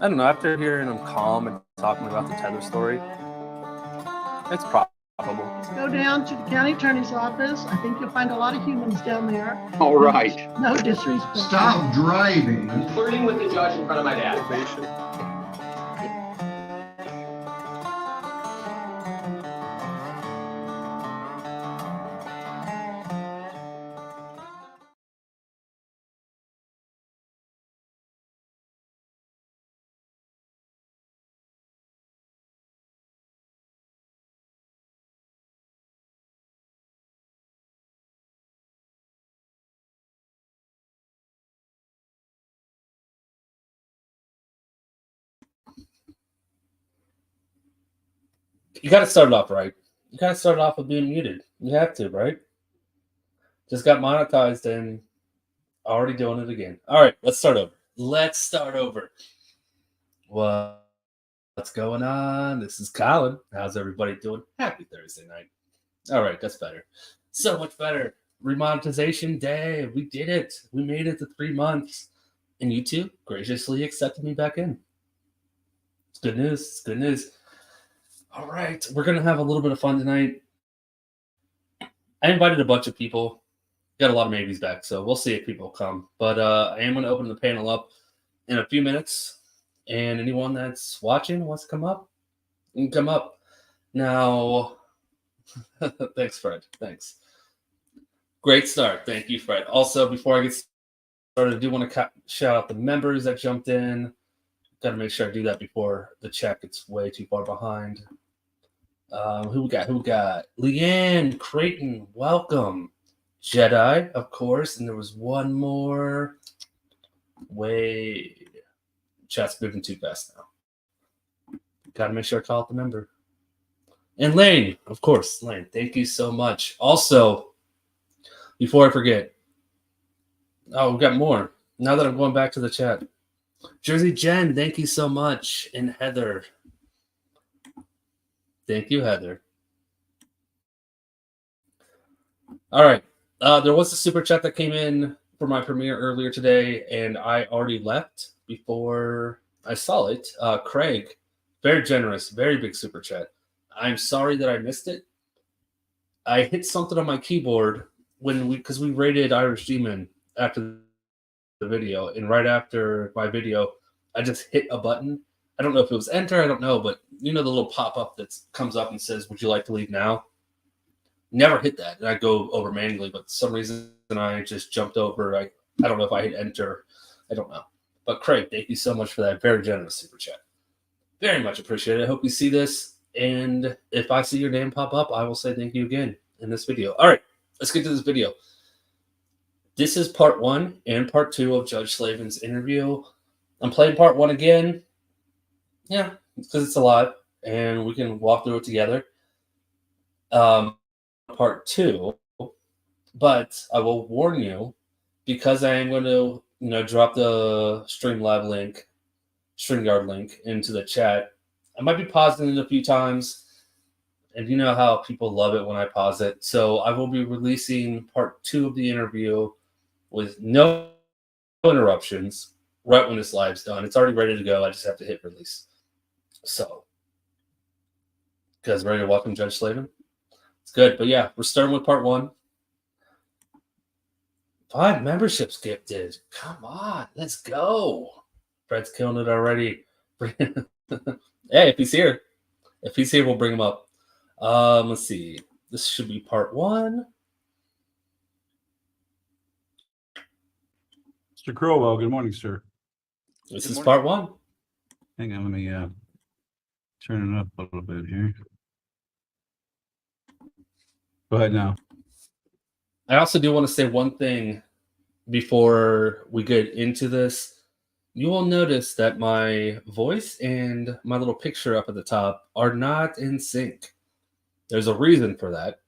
I don't know. After hearing him calm and talking about the tether story, it's probable. Just go down to the county attorney's office. I think you'll find a lot of humans down there. All right. No disrespect. Stop driving. I'm flirting with the judge in front of my dad. You got to start it off right. You got to start off with being muted. You have to, right? Just got monetized and already doing it again. All right, let's start over. What's going on? This is Colin. How's everybody doing? Happy Thursday night. All right, that's better. So much better. Remonetization day. We did it. We made it to 3 months. And YouTube graciously accepted me back in. It's good news. It's good news. All right, we're going to have a little bit of fun tonight. I invited a bunch of people. Got a lot of maybes back, so we'll see if people come. But I am going to open the panel up in a few minutes. And anyone that's watching wants to come up, you can come up. Now, thanks, Fred. Thanks. Great start. Thank you, Fred. Also, before I get started, I do want to shout out the members that jumped in. Got to make sure I do that before the chat gets way too far behind. Who we got? Leanne Creighton, welcome. Jedi, of course. And there was one more. Wait. Chat's moving too fast now. Got to make sure I call out the member. And Lane, of course. Lane, thank you so much. Also, before I forget. Oh, we've got more. Now that I'm going back to the chat. Jersey Jen, thank you so much. And Heather. Thank you, Heather. All right. There was a super chat that came in for my premiere earlier today, and I already left before I saw it. Craig, very generous, very big super chat. I'm sorry that I missed it. I hit something on my keyboard because we rated Irish Demon after the video, and right after my video, I just hit a button. I don't know if it was enter, I don't know, but you know the little pop-up that comes up and says, would you like to leave now? Never hit that, and I go over manually, but for some reason I just jumped over. I don't know if I hit enter. I don't know. But Craig, thank you so much for that very generous super chat. Very much appreciated. I hope you see this, and if I see your name pop up, I will say thank you again in this video. All right, let's get to this video. This is part 1 and part 2 of Judge Slaven's interview. I'm playing part 1 again. Yeah, because it's a lot, and we can walk through it together. Part 2, but I will warn you, because I am going to, drop the StreamYard link into the chat. I might be pausing it a few times, and you know how people love it when I pause it. So I will be releasing part 2 of the interview with no interruptions right when this live's done. It's already ready to go. I just have to hit release. So, you guys ready to welcome Judge Slaven? It's good. But yeah, we're starting with part 1. 5 memberships gifted. Come on, let's go. Fred's killing it already. Hey, if he's here. If he's here, we'll bring him up. Let's see. This should be part 1. Mr. Crowell, good morning, sir. This is part 1. Hang on, let me turn it up a little bit here. Go ahead now. I also do want to say one thing before we get into this. You will notice that my voice and my little picture up at the top are not in sync. There's a reason for that.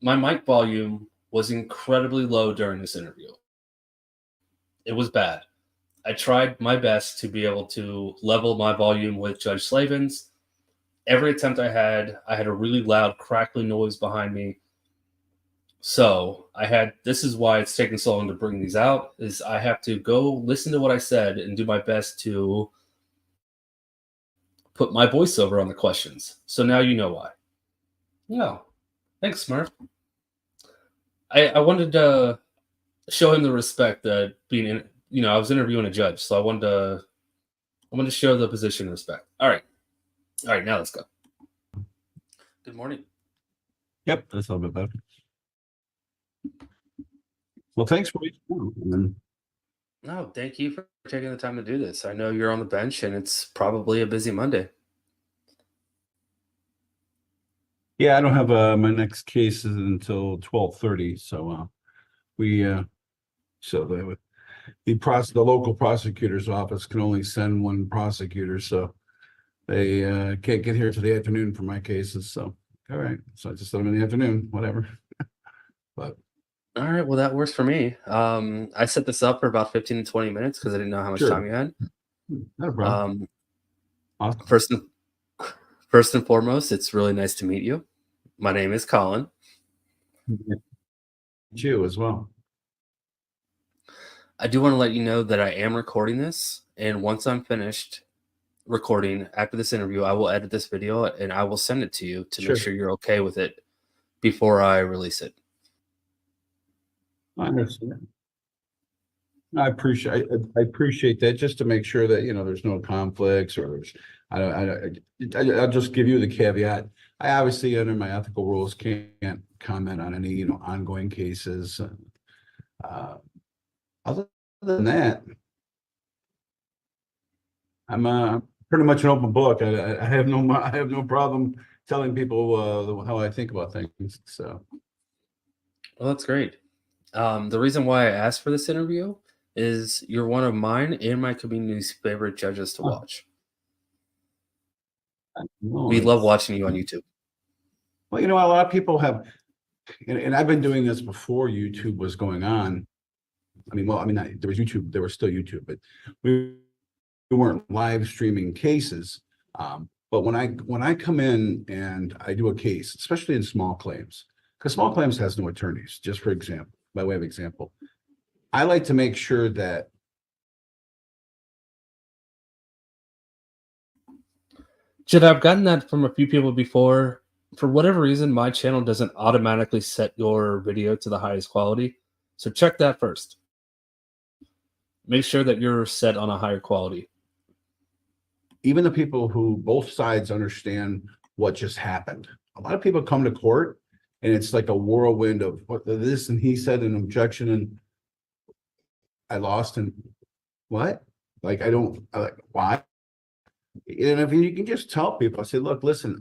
My mic volume was incredibly low during this interview. It was bad. I tried my best to be able to level my volume with Judge Slaven's. Every attempt I had a really loud crackling noise behind me. So this is why it's taking so long to bring these out, is I have to go listen to what I said and do my best to put my voiceover on the questions. So now you know why. No. Thanks, Smurf. I wanted to show him the respect that being in, I was interviewing a judge, so I wanted to show the position respect. All right, now let's go. Good morning. Yep, that's a little bit better. Well, thanks for waiting. No, thank you for taking the time to do this. I know you're on the bench and it's probably a busy Monday. Yeah, I don't have my next case is until 12:30, so the local prosecutor's office can only send one prosecutor, so they can't get here till the afternoon for my cases. So all right, so I just let them in the afternoon, whatever. But all right, well, that works for me. I set this up for about 15 to 20 minutes because I didn't know how much time you had. Not a problem. Awesome. First and foremost, it's really nice to meet you. My name is Colin. You as well. I do want to let you know that I am recording this, and once I'm finished recording after this interview, I will edit this video and I will send it to you to make sure you're okay with it before I release it. I understand. I appreciate that, just to make sure that there's no conflicts, or there's I'll just give you the caveat. I obviously, under my ethical rules, can't comment on any ongoing cases. Other than that, I'm pretty much an open book. I have no problem telling people how I think about things. So, well, that's great. The reason why I asked for this interview is you're one of mine and my community's favorite judges to watch. We love watching you on YouTube. Well, a lot of people have, and I've been doing this before YouTube was going on. There was YouTube, there was still YouTube, but we weren't live streaming cases. But when I come in and I do a case, especially in small claims, because small claims has no attorneys, just for example, by way of example, I like to make sure that Jed, I've gotten that from a few people before. For whatever reason, my channel doesn't automatically set your video to the highest quality. So check that first. Make sure that you're set on a higher quality. Even the people who both sides understand what just happened. A lot of people come to court and it's like a whirlwind of what this and he said an objection and I lost, and what? Like, why? And if you can just tell people, I say, look, listen,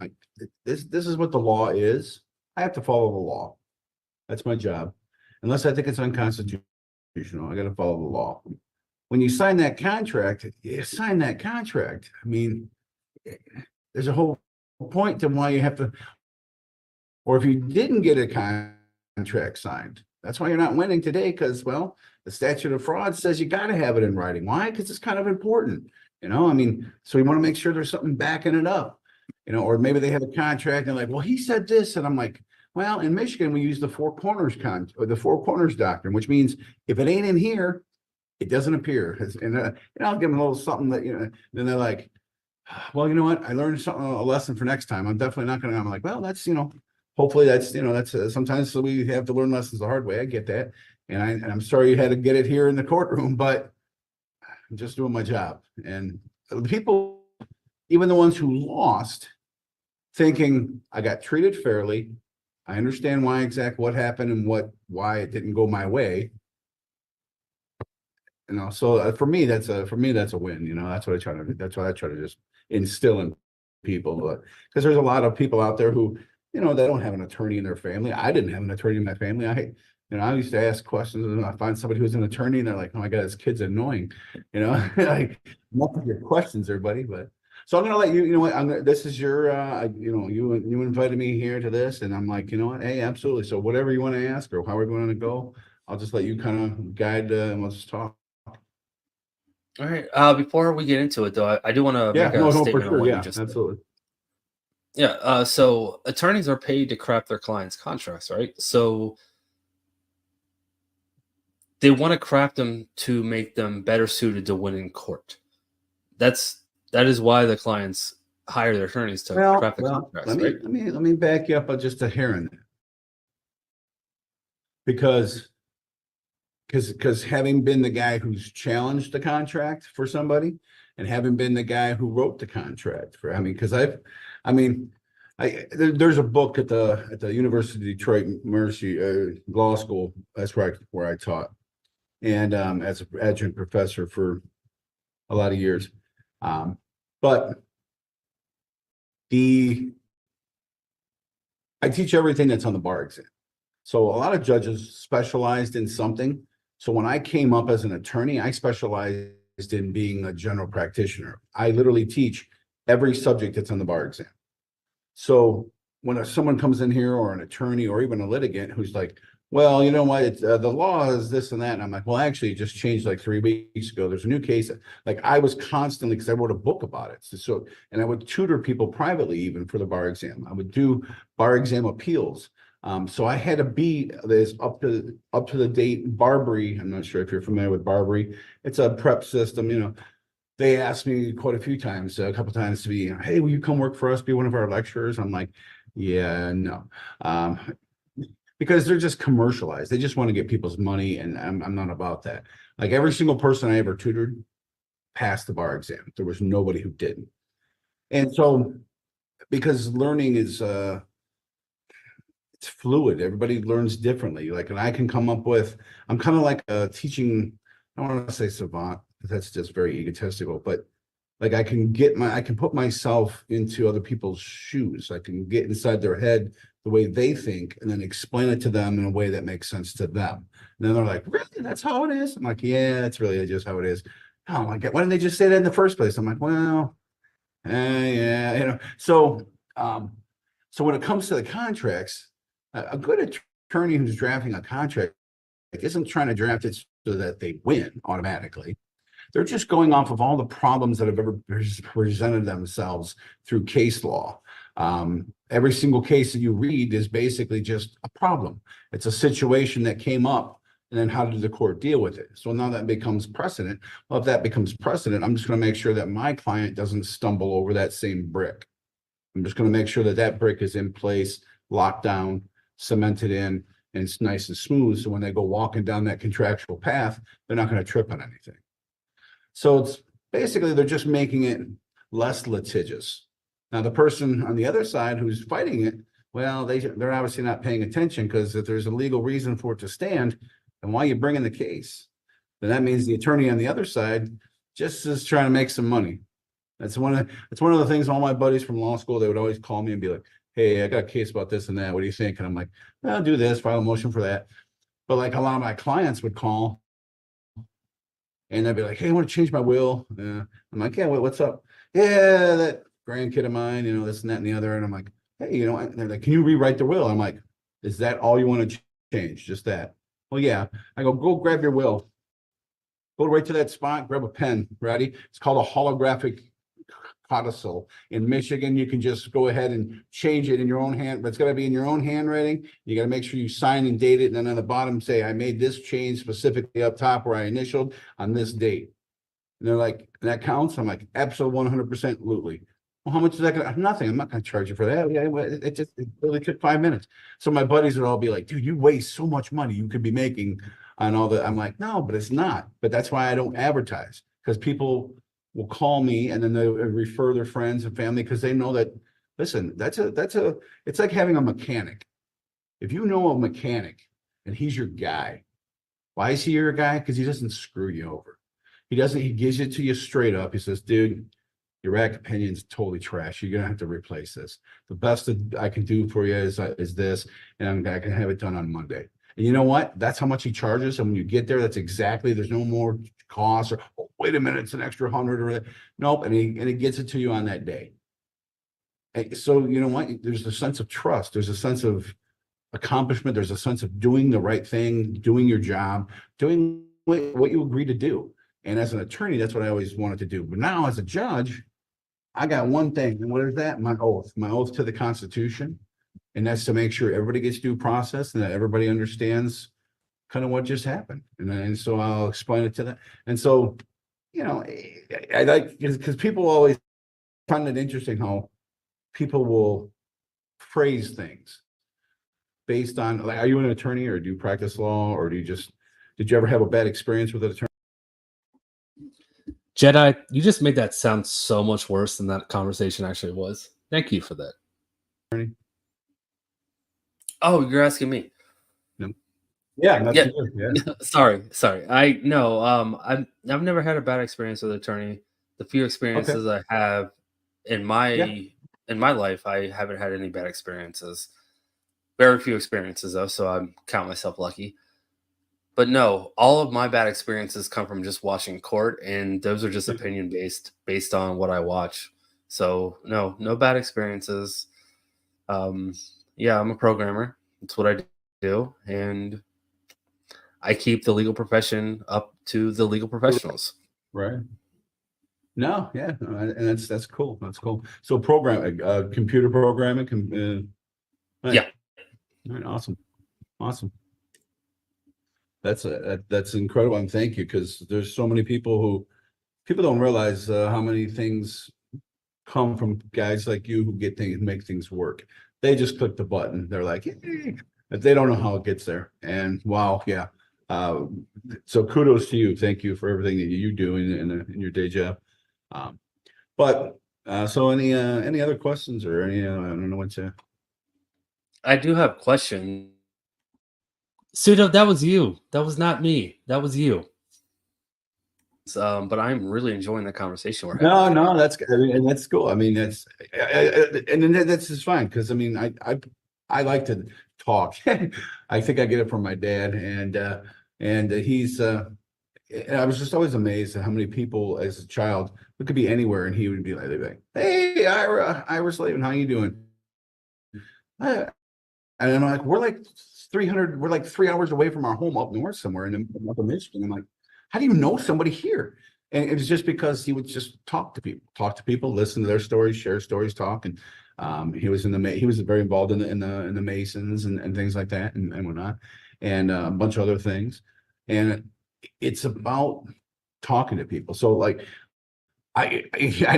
this is what the law is. I have to follow the law. That's my job. Unless I think it's unconstitutional, I got to follow the law. When you sign that contract, you sign that contract. There's a whole point to why you have to, or if you didn't get a contract signed, that's why you're not winning today, because, well, the statute of fraud says you got to have it in writing. Why? Because it's kind of important, so we want to make sure there's something backing it up, or maybe they have a contract and like, well, he said this. And I'm like, well, in Michigan, we use the four corners the four corners doctrine, which means if it ain't in here, it doesn't appear. And I'll give them a little something that, then they're like, well, you know what? I learned a lesson for next time. I'm definitely not going to, I'm like, well, that's, hopefully that's, that's sometimes we have to learn lessons the hard way. I get that. And I'm sorry you had to get it here in the courtroom, but I'm just doing my job. And the people, even the ones who lost, thinking I got treated fairly, I understand what happened and why it didn't go my way. So for me, that's a win. That's what I try to do. That's why I try to just instill in people, because there's a lot of people out there who, they don't have an attorney in their family. I didn't have an attorney in my family. I used to ask questions and I find somebody who's an attorney and they're like, oh my God, this kid's annoying. Like, not to your questions there, buddy, but so I'm going to let you, this is your, you invited me here to this, and I'm like, hey, absolutely. So whatever you want to ask or how we're going to go, I'll just let you kind of guide and let's talk. All right. Before we get into it, though, I do want to make a statement on what you just absolutely. said. Yeah. So attorneys are paid to craft their clients' contracts, right? So they want to craft them to make them better suited to win in court. That is why the clients hire their attorneys to craft the contracts, right? Let me back you up just a hair in there. Because having been the guy who's challenged the contract for somebody, and having been the guy who wrote the contract for, there's a book at the University of Detroit Mercy Law School. That's where I taught, and as an adjunct professor for a lot of years. But I teach everything that's on the bar exam. So a lot of judges specialized in something. So when I came up as an attorney, I specialized in being a general practitioner. I literally teach every subject that's on the bar exam. So when someone comes in here, or an attorney, or even a litigant who's like, well, you know what, the law is this and that. And I'm like, well, actually, it just changed like 3 weeks ago. There's a new case. Like, I was constantly, because I wrote a book about it. So, and I would tutor people privately, even for the bar exam. I would do bar exam appeals. So I had to be this up to the date Barbary. I'm not sure if you're familiar with Barbary. It's a prep system. They asked me quite a few times, a couple times, to be, hey, will you come work for us, be one of our lecturers? I'm like, yeah, no. Because they're just commercialized. They just want to get people's money, and I'm not about that. Like, every single person I ever tutored passed the bar exam. There was nobody who didn't. And so, because learning is it's fluid. Everybody learns differently. Like, and I can come up with, I'm kind of like a teaching, I don't want to say savant, because that's just very egotistical, but like, I can put myself into other people's shoes. I can get inside their head the way they think, and then explain it to them in a way that makes sense to them. And then they're like, really? That's how it is? I'm like, yeah, that's really just how it is. Oh my God, why didn't they just say that in the first place? I'm like, well, yeah, So when it comes to the contracts, a good attorney who's drafting a contract isn't trying to draft it so that they win automatically. They're just going off of all the problems that have ever presented themselves through case law. Every single case that you read is basically just a problem. It's a situation that came up, and then how did the court deal with it? So now that becomes precedent. Well, if that becomes precedent, I'm just going to make sure that my client doesn't stumble over that same brick. I'm just going to make sure that that brick is in place, locked down, cemented in, and it's nice and smooth. So when they go walking down that contractual path, they're not going to trip on anything. So it's basically, they're just making it less litigious. Now, the person on the other side who's fighting it, well, they're obviously not paying attention, because if there's a legal reason for it to stand, then why are you bringing the case? Then that means the attorney on the other side just is trying to make some money. That's one of the things. All my buddies from law school, they would always call me and be like, hey, I got a case about this and that. What do you think? And I'm like, I'll do this, file a motion for that. But like, a lot of my clients would call, and they'd be like, hey, I want to change my will. I'm like, yeah, what's up? Yeah, that grandkid of mine, this and that and the other. And I'm like, hey, and they're like, can you rewrite the will? I'm like, is that all you want to change? Just that? Well, yeah. I go grab your will. Go right to that spot, grab a pen. Ready? It's called a holographic codicil. In Michigan, you can just go ahead and change it in your own hand, but it's got to be in your own handwriting. You got to make sure you sign and date it, and then on the bottom say, I made this change specifically up top where I initialed on this date. And they're like, that counts? I'm like, absolutely, 100%. Well, how much is that gonna? Nothing. I'm not gonna charge you for that. Yeah, it really took 5 minutes. So my buddies would all be like, dude, you waste so much money you could be making on all that. I'm like, no, but it's not. But that's why I don't advertise, because people will call me and then they refer their friends and family, because they know that, listen, it's like having a mechanic. If you know a mechanic and he's your guy, why is he your guy? Because he doesn't screw you over. He gives it to you straight up. He says, dude, your rack of pinion's totally trash. You're gonna have to replace this. The best that I can do for you is this, and I can have it done on Monday. And you know what? That's how much he charges. And when you get there, that's exactly, there's no more cost, or oh, wait a minute, it's an extra 100 or nope. And he gets it to you on that day. And so you know what? There's a sense of trust. There's a sense of accomplishment. There's a sense of doing the right thing, doing your job, doing what you agree to do. And as an attorney, that's what I always wanted to do. But now as a judge, I got one thing. And what is that? My oath to the Constitution. And that's to make sure everybody gets due process and that everybody understands kind of what just happened. And so I'll explain it to them. And so, I like, because people always find it interesting how people will phrase things based on, like, are you an attorney or do you practice law, or did you ever have a bad experience with an attorney? Jedi, you just made that sound so much worse than that conversation actually was. Thank you for that. Oh, you're asking me. No. Yeah, that's Yeah. good. Yeah. Sorry. I've never had a bad experience with an attorney. The few experiences I have in my life, I haven't had any bad experiences. Very few experiences though, so I count myself lucky. But no, all of my bad experiences come from just watching court, and those are just opinion based on what I watch. So no bad experiences. Yeah, I'm a programmer. That's what I do, and I keep the legal profession up to the legal professionals. Right. No, yeah, and that's cool. That's cool. So computer programming, Yeah. All right, awesome. That's incredible, and thank you, because there's so many people don't realize how many things come from guys like you who make things work. They just click the button. They're like, "Yay," but they don't know how it gets there. And wow, yeah. So kudos to you. Thank you for everything that you do in your day job. So any other questions or any I don't know what to. I do have questions. Pseudo, that was you. That was not me. That was you. But I'm really enjoying the conversation we're having. No, that's and that's cool. I mean, and then that's just fine, because I mean, I like to talk. I think I get it from my dad, and he's and I was just always amazed at how many people as a child, we could be anywhere and he would be like, they'd be like, "Hey, Ira Slaven, how you doing?" And I'm like, we're like 3 hours away from our home up north somewhere in upper Michigan. I'm like, how do you know somebody here? And it was just because he would just talk to people, listen to their stories, share stories, talk. And he was very involved in the Masons and things like that and whatnot, and a bunch of other things. And it's about talking to people. So like, I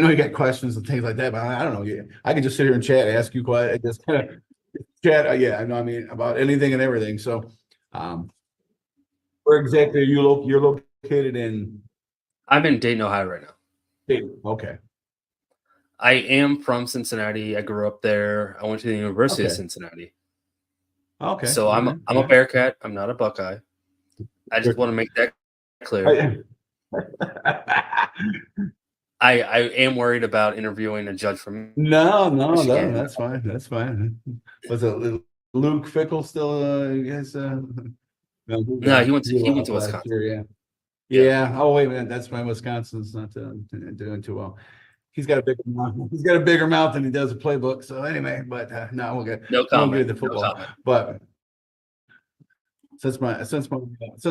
know you got questions and things like that, but I don't know. I can just sit here and chat, ask you questions, just kind of chat. Yeah, I know. I mean, about anything and everything. So, where exactly are you're located in? I'm in Dayton, Ohio right now. Okay. I am from Cincinnati. I grew up there. I went to the University of Cincinnati. Okay. So I'm a Bearcat. I'm not a Buckeye. I just want to make that clear. I am worried about interviewing a judge from No, Michigan. that's fine. That's fine. Was it Luke Fickle still? No, he went to Wisconsin. Year, yeah. Oh wait a minute, that's why Wisconsin's not doing too well. He's got a bigger mouth. He's got a bigger mouth than he does a playbook. So anyway, but no, we'll get no comment. We'll get the football. No comment. But since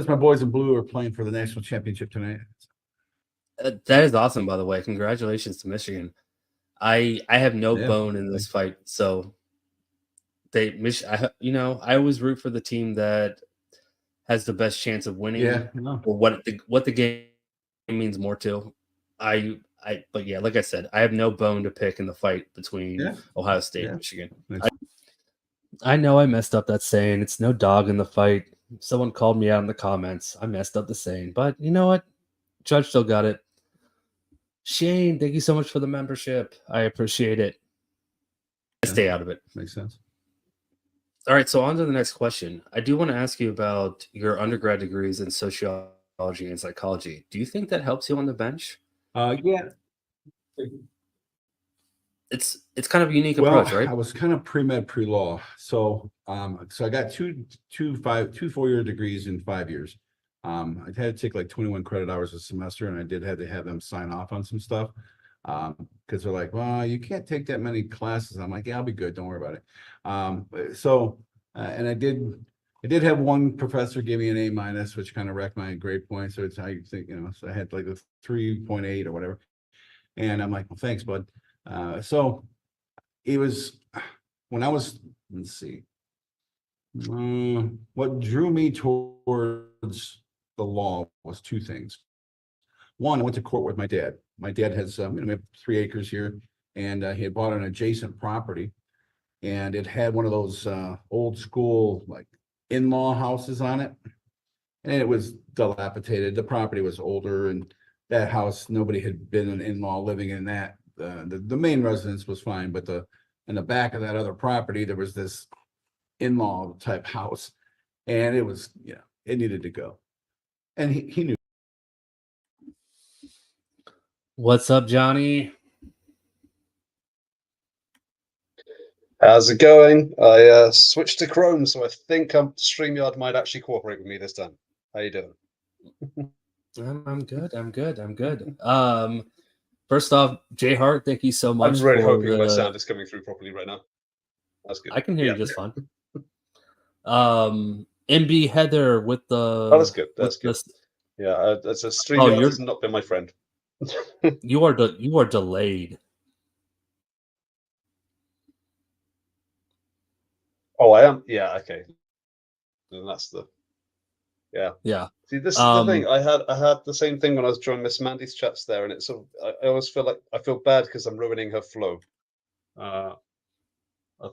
my boys in blue are playing for the national championship tonight. That is awesome, by the way. Congratulations to Michigan. I have no bone in this fight, so I always root for the team that has the best chance of winning, or what the game means more to. But yeah, like I said, I have no bone to pick in the fight between Ohio State and Michigan. I know I messed up that saying. It's no dog in the fight. Someone called me out in the comments. I messed up the saying, but you know what? Judge still got it. Shane, thank you so much for the membership. I appreciate it. Stay out of it. Makes sense. All right, so on to the next question. I do want to ask you about your undergrad degrees in sociology and psychology. Do you think that helps you on the bench? Yeah. It's kind of a unique approach, right? I was kind of pre-med, pre-law. So I got two 4-year degrees in 5 years. I had to take like 21 credit hours a semester, and I did have to have them sign off on some stuff. Because they're like, well, you can't take that many classes. I'm like, yeah, I'll be good. Don't worry about it. And I did have one professor give me an A-, which kind of wrecked my grade point. So it's how you think, so I had like a 3.8 or whatever. And I'm like, well, thanks, bud. So it was when I was, let's see, What drew me towards the law was two things. One, I went to court with my dad. My dad has, we have 3 acres here, and he had bought an adjacent property, and it had one of those old school like in-law houses on it, and it was dilapidated. The property was older, and that house, nobody had been an in-law living in that. The main residence was fine, but in the back of that other property, there was this in-law type house, and it was, it needed to go, and he knew. What's up, Johnny? How's it going? I switched to Chrome, so I think StreamYard might actually cooperate with me this time. How you doing? I'm good. First off, Jay Hart, thank you so much. I'm really for hoping my sound is coming through properly right now. That's good. I can hear you just fine. MB Heather with the. Oh, that's good. That's good. Yeah, that's a StreamYard has not been my friend. You are delayed. Oh, I am. Yeah. Okay. And that's the. Yeah. Yeah. See, this is the thing. I had the same thing when I was joining Miss Mandy's chats there, and it's sort of, I always feel like I feel bad because I'm ruining her flow. I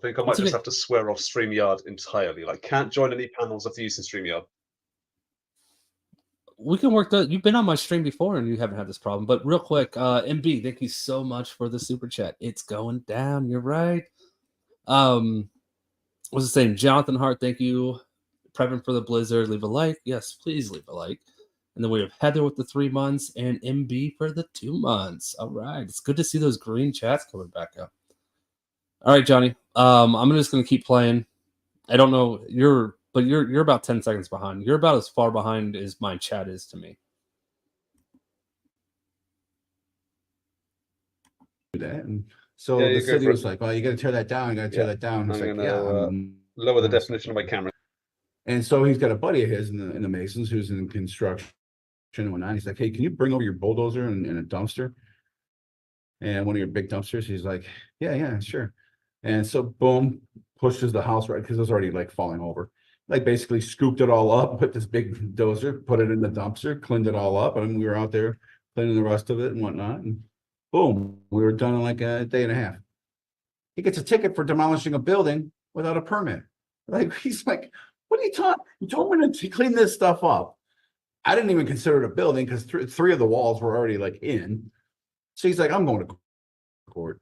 think I might just have to swear off StreamYard entirely. Like, can't join any panels after using StreamYard. We can work that. You've been on my stream before and you haven't had this problem. But real quick, MB, thank you so much for the super chat. It's going down. You're right. What's the same? Jonathan Hart, thank you. Prepping for the blizzard. Leave a like. Yes, please leave a like. And then we have Heather with the 3 months and MB for the 2 months. All right. It's good to see those green chats coming back up. All right, Johnny. I'm just gonna keep playing. I don't know you're about 10 seconds behind. You're about as far behind as my chat is to me. That. And so the city was like, "Well, you got to tear that down. You got to tear that down." He's like, "Yeah." Lower the definition of my camera. And so he's got a buddy of his in the Masons who's in construction and whatnot. He's like, "Hey, can you bring over your bulldozer and a dumpster? And one of your big dumpsters?" He's like, "Yeah, sure." And so boom, pushes the house right because it was already like falling over. Like basically scooped it all up, put this big dozer, put it in the dumpster, cleaned it all up, and we were out there cleaning the rest of it and whatnot. And boom, we were done in like a day and a half. He gets a ticket for demolishing a building without a permit. Like he's like, "What are you talking? You told me to clean this stuff up." I didn't even consider it a building because three of the walls were already like in. So he's like, "I'm going to court."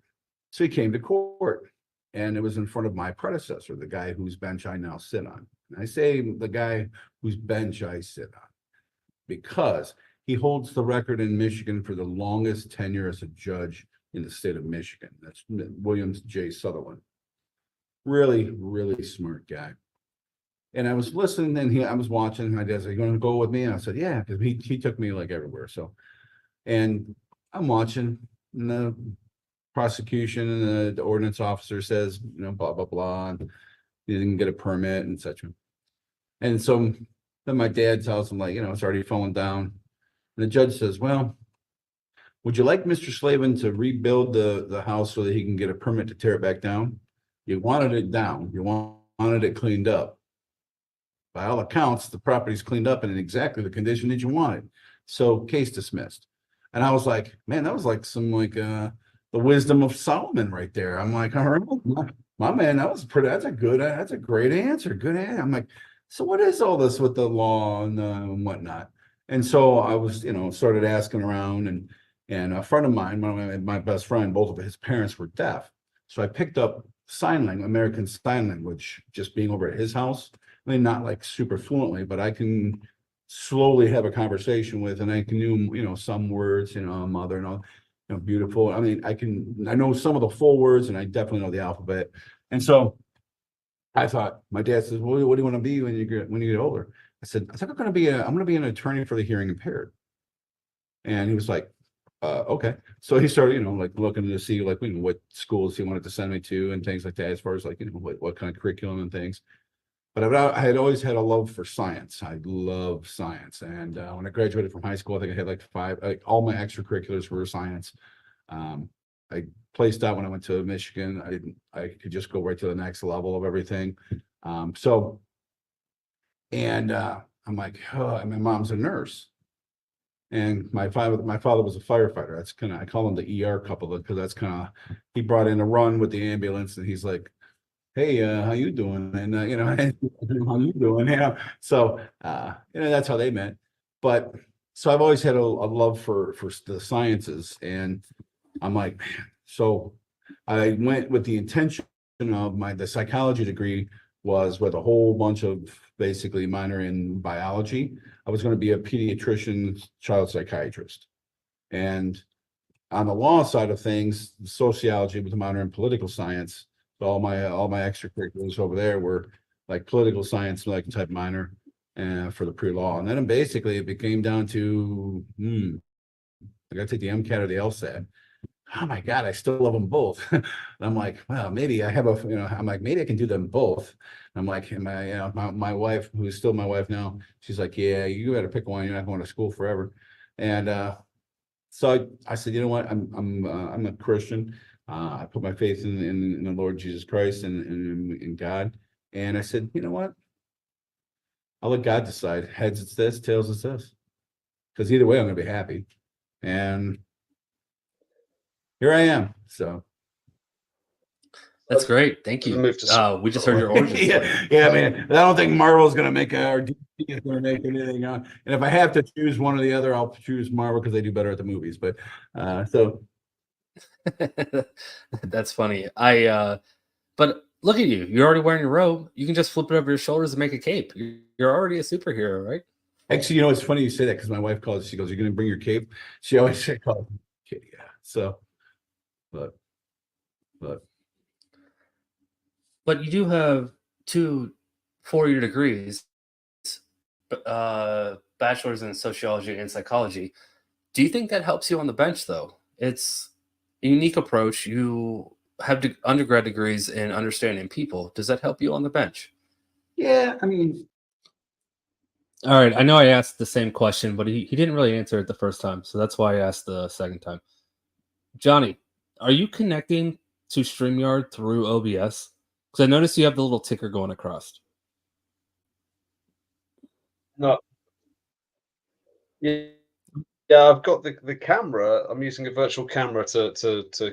So he came to court. And it was in front of my predecessor, the guy whose bench I now sit on. And I say the guy whose bench I sit on because he holds the record in Michigan for the longest tenure as a judge in the state of Michigan. That's Williams J. Sutherland. Really, really smart guy. And I was listening and I was watching. My dad said, "You want to go with me?" And I said, "Yeah," because he took me like everywhere. So, and I'm watching and the prosecution and the ordinance officer says, blah, blah, blah, and you didn't get a permit and etc. And so then my dad tells him, like, it's already fallen down. And the judge says, "Well, would you like Mr. Slaven to rebuild the house so that he can get a permit to tear it back down? You wanted it down. You wanted it cleaned up. By all accounts, the property's cleaned up and in exactly the condition that you wanted. So case dismissed." And I was like, man, that was like some the wisdom of Solomon right there. I'm like, all right, my man, that's a great answer. Good answer. I'm like, so what is all this with the law and whatnot? And so I was, started asking around and a friend of mine, my best friend, both of his parents were deaf. So I picked up American Sign Language, just being over at his house. I mean, not like super fluently, but I can slowly have a conversation with, and I can do, some words, mother and all. Beautiful. I mean, I know some of the full words and I definitely know the alphabet. And so I thought, my dad says, "Well, what do you want to be when you get older?" I said, "I'm going to be an attorney for the hearing impaired." And he was like, "Okay." So he started, like looking to see like, what schools he wanted to send me to and things like that, as far as like, what kind of curriculum and things. But I had always had a love for science. I love science. And when I graduated from high school, I think I had like all my extracurriculars were science. I placed out when I went to Michigan. I could just go right to the next level of everything. So And I'm like, oh, and my mom's a nurse. And my father was a firefighter. That's kind of, I call him the ER couple because that's kind of, he brought in a run with the ambulance and he's like, hey, how you doing? And, you know, how you doing? Yeah. So, you know, that's how they met. But so I've always had a love for the sciences. And I'm like, man, so I went with the intention of the psychology degree was with a whole bunch of basically minor in biology. I was going to be a pediatrician, child psychiatrist. And on the law side of things, sociology with a minor in political science. So all my extracurriculars over there were like political science, like type minor, for the pre-law. And then basically it became down to, I got to take the MCAT or the LSAT. Oh my God, I still love them both. And I'm like, well, maybe I have I'm like, maybe I can do them both. I'm like, and my wife, who's still my wife now, she's like, yeah, you got to pick one. You're not going to school forever. And so I said, you know what? I'm a Christian. I put my faith in the Lord Jesus Christ and in God. And I said, you know what? I'll let God decide. Heads it's this, tails it's this. Because either way, I'm going to be happy. And here I am. So That's great. Thank you. We just heard your origin story. yeah, man. I don't think Marvel's going to make or DC is going to make anything on. And if I have to choose one or the other, I'll choose Marvel because they do better at the movies. But so that's funny. But look at you. You're already wearing your robe. You can just flip it over your shoulders and make a cape. You're already a superhero, right? Actually, you know, it's funny you say that because my wife calls. She goes, "You're going to bring your cape?" She always calls me, yeah. So, but. But you do have 2 4-year degrees, bachelor's in sociology and psychology. Do you think that helps you on the bench, though? It's a unique approach. You have undergrad degrees in understanding people. Does that help you on the bench? Yeah, I mean, all right. I know I asked the same question, but he didn't really answer it the first time. So that's why I asked the second time. Johnny, are you connecting to StreamYard through OBS? Because I noticed you have the little ticker going across. No. Yeah, I've got the camera. I'm using a virtual camera to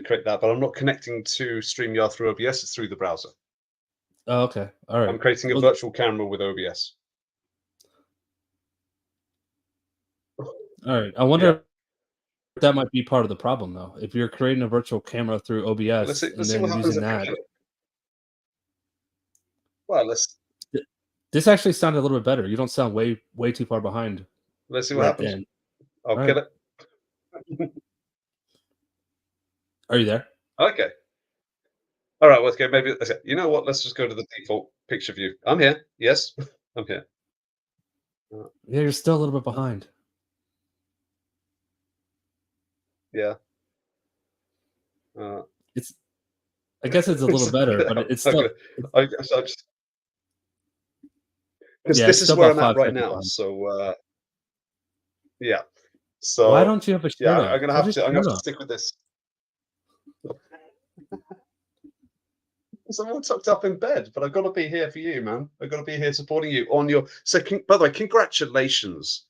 create that, but I'm not connecting to StreamYard through OBS. It's through the browser. Oh, okay. All right. I'm creating a virtual camera with OBS. All right. I wonder if that might be part of the problem, though. If you're creating a virtual camera through OBS Let's see what happens using if I that. kill it. Well, This actually sounded a little bit better. You don't sound way too far behind. let's see what happens. Then. I'll kill it. Are you there? Okay. All right. Let's go. Maybe you know what? Let's just go to the default picture view. I'm here. Yes, I'm here. Yeah, you're still a little bit behind. Yeah. I guess it's a little better, but it's still. Because this is where I'm at right now. Behind. So yeah. So why don't you have a shirt on? I'm gonna have to stick with this. So I'm all tucked up in bed, but I've got to be here for you, man. I've got to be here supporting you on your. So, by the way, congratulations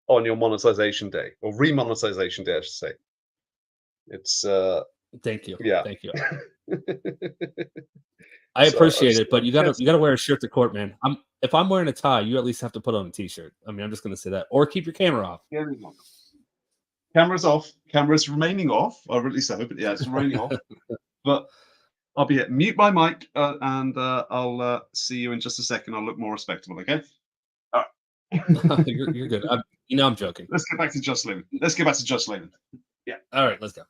on your monetization day or remonetization day, I should say. It's. Thank you. Yeah. Thank you. I appreciate it, but you gotta wear a shirt to court, man. If I'm wearing a tie, you at least have to put on a t-shirt. I mean, I'm just gonna say that, or keep your camera off. Camera's off. Camera's remaining off, or at least I hope it. Yeah, it's remaining off. But I'll be mute my mic, and I'll see you in just a second. I'll look more respectable. Okay. All right. you're good. I'm joking. Let's get back to Judge Slaven. Yeah. All right, let's go.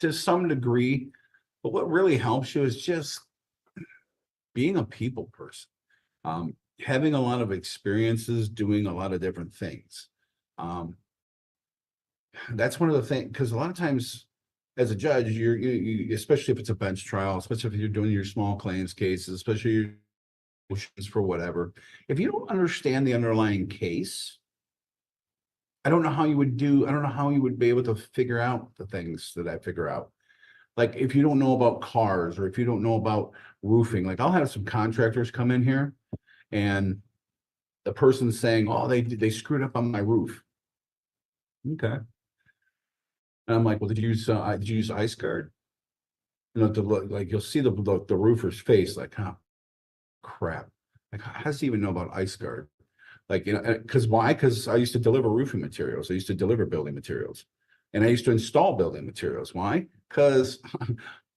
To some degree, but what really helps you is just being a people person, having a lot of experiences, doing a lot of different things. That's one of the things, because a lot of times as a judge, you especially if it's a bench trial, especially if you're doing your small claims cases, especially your motions for whatever, if you don't understand the underlying case, I don't know how you would be able to figure out the things that I figure out. like if you don't know about cars or if you don't know about roofing, like I'll have some contractors come in here and the person's saying, oh, they screwed up on my roof. Okay. And I'm like, well, did you use ice guard? You know, to look like you'll see the roofer's face, like, huh, crap. Like, how does he even know about ice guard? Like, you know, because why? Because I used to deliver roofing materials. I used to deliver building materials, and I used to install building materials. Why? Because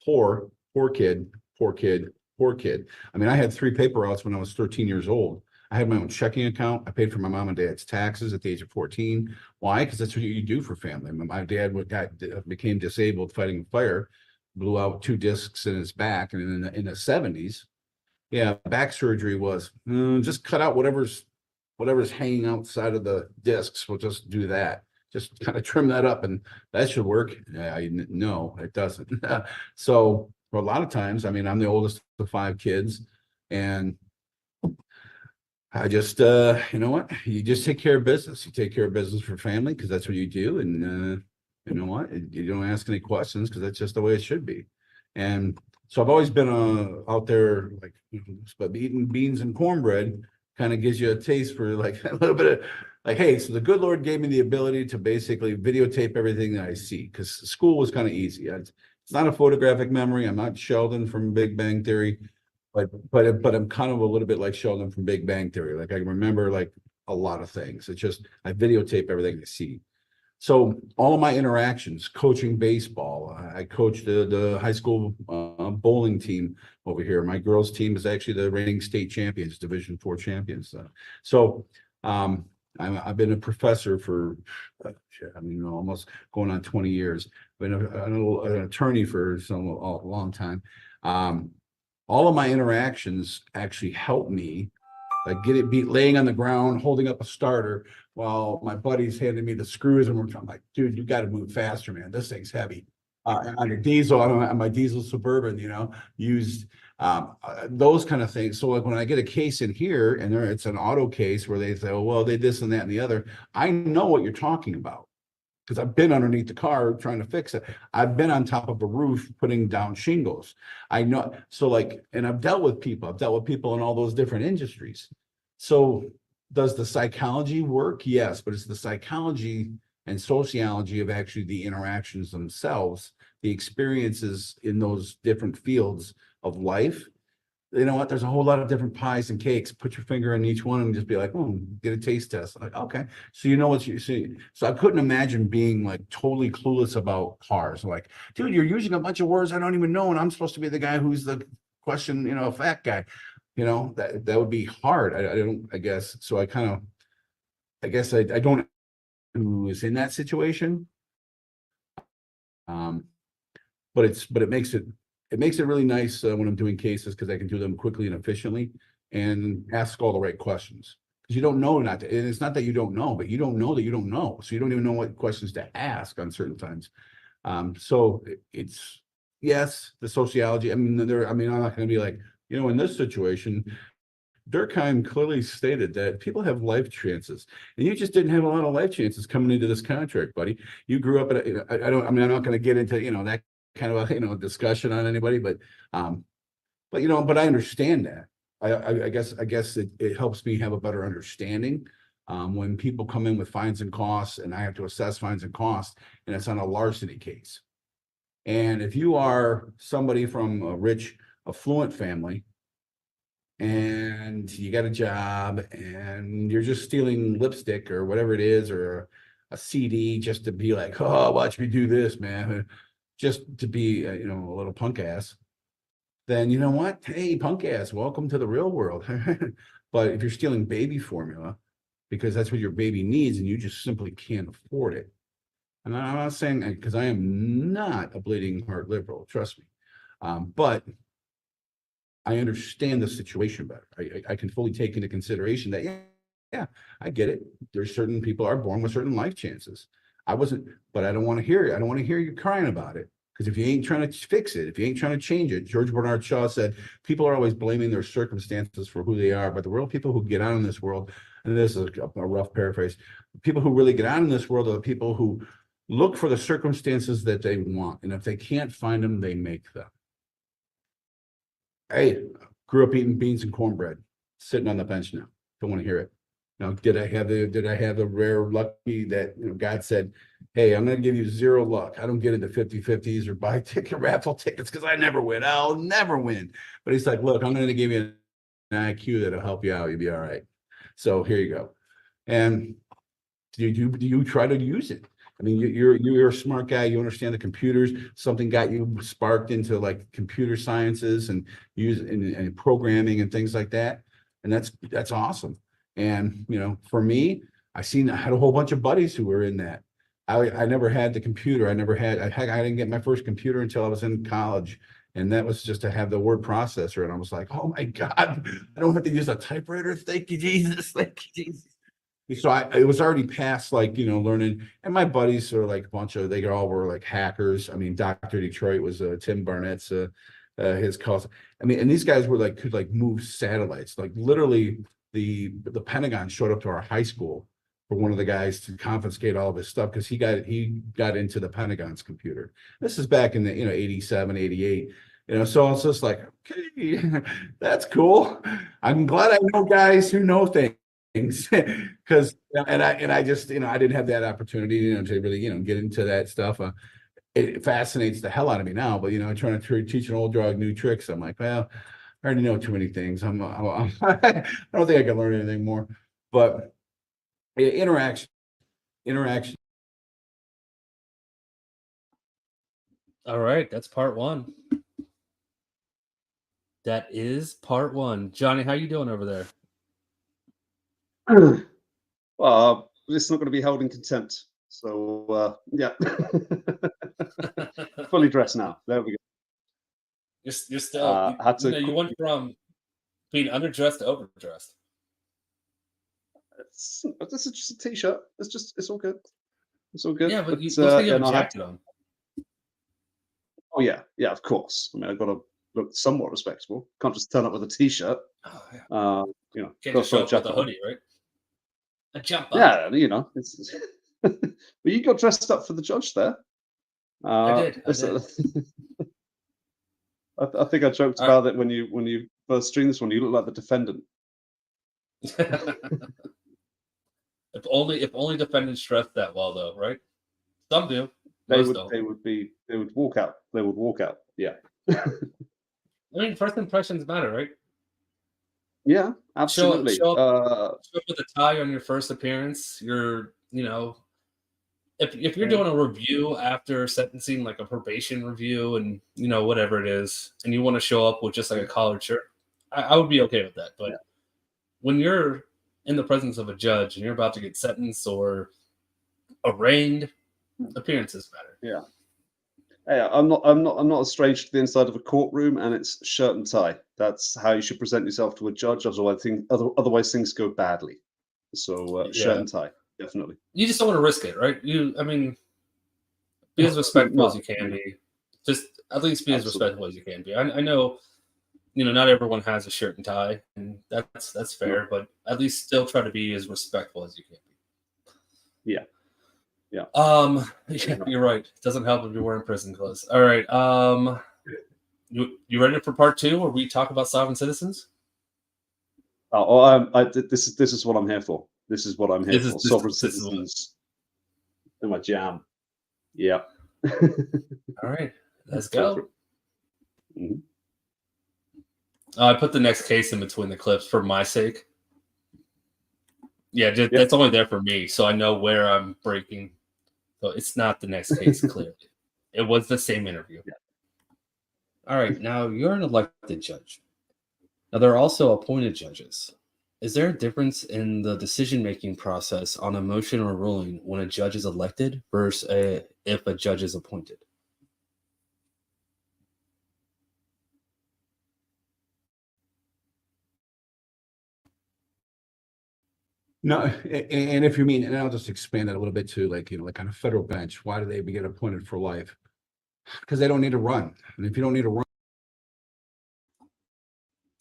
poor kid, poor kid, poor kid. I mean, I had 3 paper routes when I was 13 years old. I had my own checking account. I paid for my mom and dad's taxes at the age of 14. Why? Because that's what you do for family. My dad became disabled fighting fire, blew out 2 discs in his back, and in the 70s, yeah, back surgery was just cut out whatever's hanging outside of the discs. We'll just do that. Just kind of trim that up, and that should work. No, it doesn't. So for a lot of times, I mean, I'm the oldest of 5 kids, and I just, you know what? You just take care of business. You take care of business for family because that's what you do. And you know what? You don't ask any questions because that's just the way it should be. And so I've always been out there, like, but eating beans and cornbread kind of gives you a taste for like a little bit of like, hey, so the good Lord gave me the ability to basically videotape everything that I see because school was kind of easy. It's not a photographic memory. I'm not Sheldon from Big Bang Theory. But I'm kind of a little bit like Sheldon from Big Bang Theory. Like I remember like a lot of things. It's just I videotape everything I see. So all of my interactions, coaching baseball, I coached the high school bowling team over here. My girls' team is actually the reigning state champions, Division IV champions. So I've been a professor for, I mean, almost going on 20 years. Been an attorney for a long time. All of my interactions actually help me, like laying on the ground, holding up a starter while my buddy's handing me the screws, and I'm like, dude, you got to move faster, man. This thing's heavy. On a diesel, on my diesel Suburban, used those kind of things. So like when I get a case in here, and it's an auto case where they say, oh, well, they this and that and the other, I know what you're talking about. Because I've been underneath the car trying to fix it. I've been on top of a roof putting down shingles. I know. So like, and I've dealt with people in all those different industries. So does the psychology work? Yes, but it's the psychology and sociology of actually the interactions themselves, the experiences in those different fields of life. You know what? There's a whole lot of different pies and cakes. Put your finger in each one and just be like, get a taste test. Like, okay. So you know what you see. So I couldn't imagine being like totally clueless about cars. Like, dude, you're using a bunch of words I don't even know, and I'm supposed to be the guy who's the question, a fat guy. That would be hard. I guess. So I don't who is in that situation. But it makes it really nice when I'm doing cases because I can do them quickly and efficiently and ask all the right questions. Because you don't know and it's not that you don't know, but you don't know that you don't know. So you don't even know what questions to ask on certain times. So it's, yes, the sociology. I mean, I'm not going to be like, in this situation, Durkheim clearly stated that people have life chances, and you just didn't have a lot of life chances coming into this contract, buddy. You grew up in I'm not going to get into, that kind of a discussion on anybody, but I understand that. I guess it helps me have a better understanding when people come in with fines and costs, and I have to assess fines and costs, and it's on a larceny case. And if you are somebody from a rich, affluent family, and you got a job, and you're just stealing lipstick or whatever it is, or a CD just to be like, oh, watch me do this, man. Just to be, a little punk ass, then you know what? Hey, punk ass, welcome to the real world. But if you're stealing baby formula because that's what your baby needs and you just simply can't afford it, and I'm not saying because I am not a bleeding heart liberal, trust me, but I understand the situation better. I can fully take into consideration that, yeah, I get it. There's certain people are born with certain life chances. I wasn't, but I don't want to hear it. I don't want to hear you crying about it. Because if you ain't trying to fix it, if you ain't trying to change it, George Bernard Shaw said, people are always blaming their circumstances for who they are. But the real people who get on in this world, and this is a rough paraphrase, people who really get on in this world are the people who look for the circumstances that they want. And if they can't find them, they make them. Hey, grew up eating beans and cornbread, sitting on the bench now. Don't want to hear it. Now, did I have the rare lucky that, you know, God said, hey, I'm going to give you zero luck. I don't get into 50-50s or buy ticket raffle tickets because I never win. I'll never win. But he's like, look, I'm going to give you an IQ that'll help you out. You'll be all right. So here you go. And do you try to use it? I mean, you're a smart guy. You understand the computers. Something got you sparked into like computer sciences and and programming and things like that. And that's awesome. And you know, for me, I had a whole bunch of buddies who were in that. I never had the computer. I didn't get my first computer until I was in college. And that was just to have the word processor. And I was like, oh my God, I don't have to use a typewriter. Thank you, Jesus. Thank you, Jesus. So it was already past, like, you know, learning, and my buddies are like they all were like hackers. I mean, Dr. Detroit was Tim Barnett's his cause. I mean, and these guys were like, could like move satellites. Like literally the Pentagon showed up to our high school for one of the guys to confiscate all of his stuff because he got into the Pentagon's computer. This is back in the, you know, 87, 88. You know, so it's just like, okay, that's cool. I'm glad I know guys who know things. Because I just, you know, I didn't have that opportunity, you know, to really, you know, get into that stuff. It fascinates the hell out of me now, but you know, trying to teach an old dog new tricks, I'm like, well, I already know too many things. I don't think I can learn anything more. But interaction. All right, that's part one. That is part one. Johnny, how you doing over there? Well, it's not going to be held in contempt. So yeah, fully dressed now. There we go. You're still you went from being underdressed to overdressed. This is just a t-shirt. It's all good. It's all good. Yeah, but you looks like you have a jacket on. Oh yeah, of course. I mean, I've got to look somewhat respectable. Can't just turn up with a t-shirt. Oh, yeah. You know, can't just show up with a hoodie, right? A jumper. Yeah, you know. But you got dressed up for the judge there. I did. I think I joked about it when you first streamed this one. You look like the defendant. If only defendants dressed that well, though, right? Some do. They would walk out. They would walk out. Yeah. I mean, first impressions matter, right? Yeah, absolutely. Show up with a tie on your first appearance. You're, you know, if you're doing a review after sentencing, like a probation review, and you know whatever it is, and you want to show up with just like a collared shirt, I would be okay with that. But when you're in the presence of a judge and you're about to get sentenced or arraigned, appearances matter. Yeah. Hey, I'm not a stranger to the inside of a courtroom, and it's shirt and tie. That's how you should present yourself to a judge. Otherwise things go badly. So shirt and tie, definitely. You just don't want to risk it, right? I mean, be as respectful as you can be. Just at least be as respectful as you can be. I know, you know, not everyone has a shirt and tie, and that's fair. But at least still try to be as respectful as you can be. Yeah. Yeah. Yeah, you're right. It doesn't help if you're wearing prison clothes. All right. You ready for part two, where we talk about sovereign citizens? This is what I'm here for. This is what I'm here for. Sovereign citizens. In my jam. Yeah. All right. Let's go. Mm-hmm. I put the next case in between the clips for my sake. Yeah, that's only there for me, so I know where I'm breaking. So it's not the next case, clearly. It was the same interview. Yeah. All right, now you're an elected judge. Now there are also appointed judges. Is there a difference in the decision-making process on a motion or ruling when a judge is elected versus if a judge is appointed? No, and if you mean, and I'll just expand that a little bit too, like, you know, like on a federal bench, why do they get appointed for life? Because they don't need to run. And if you don't need to run.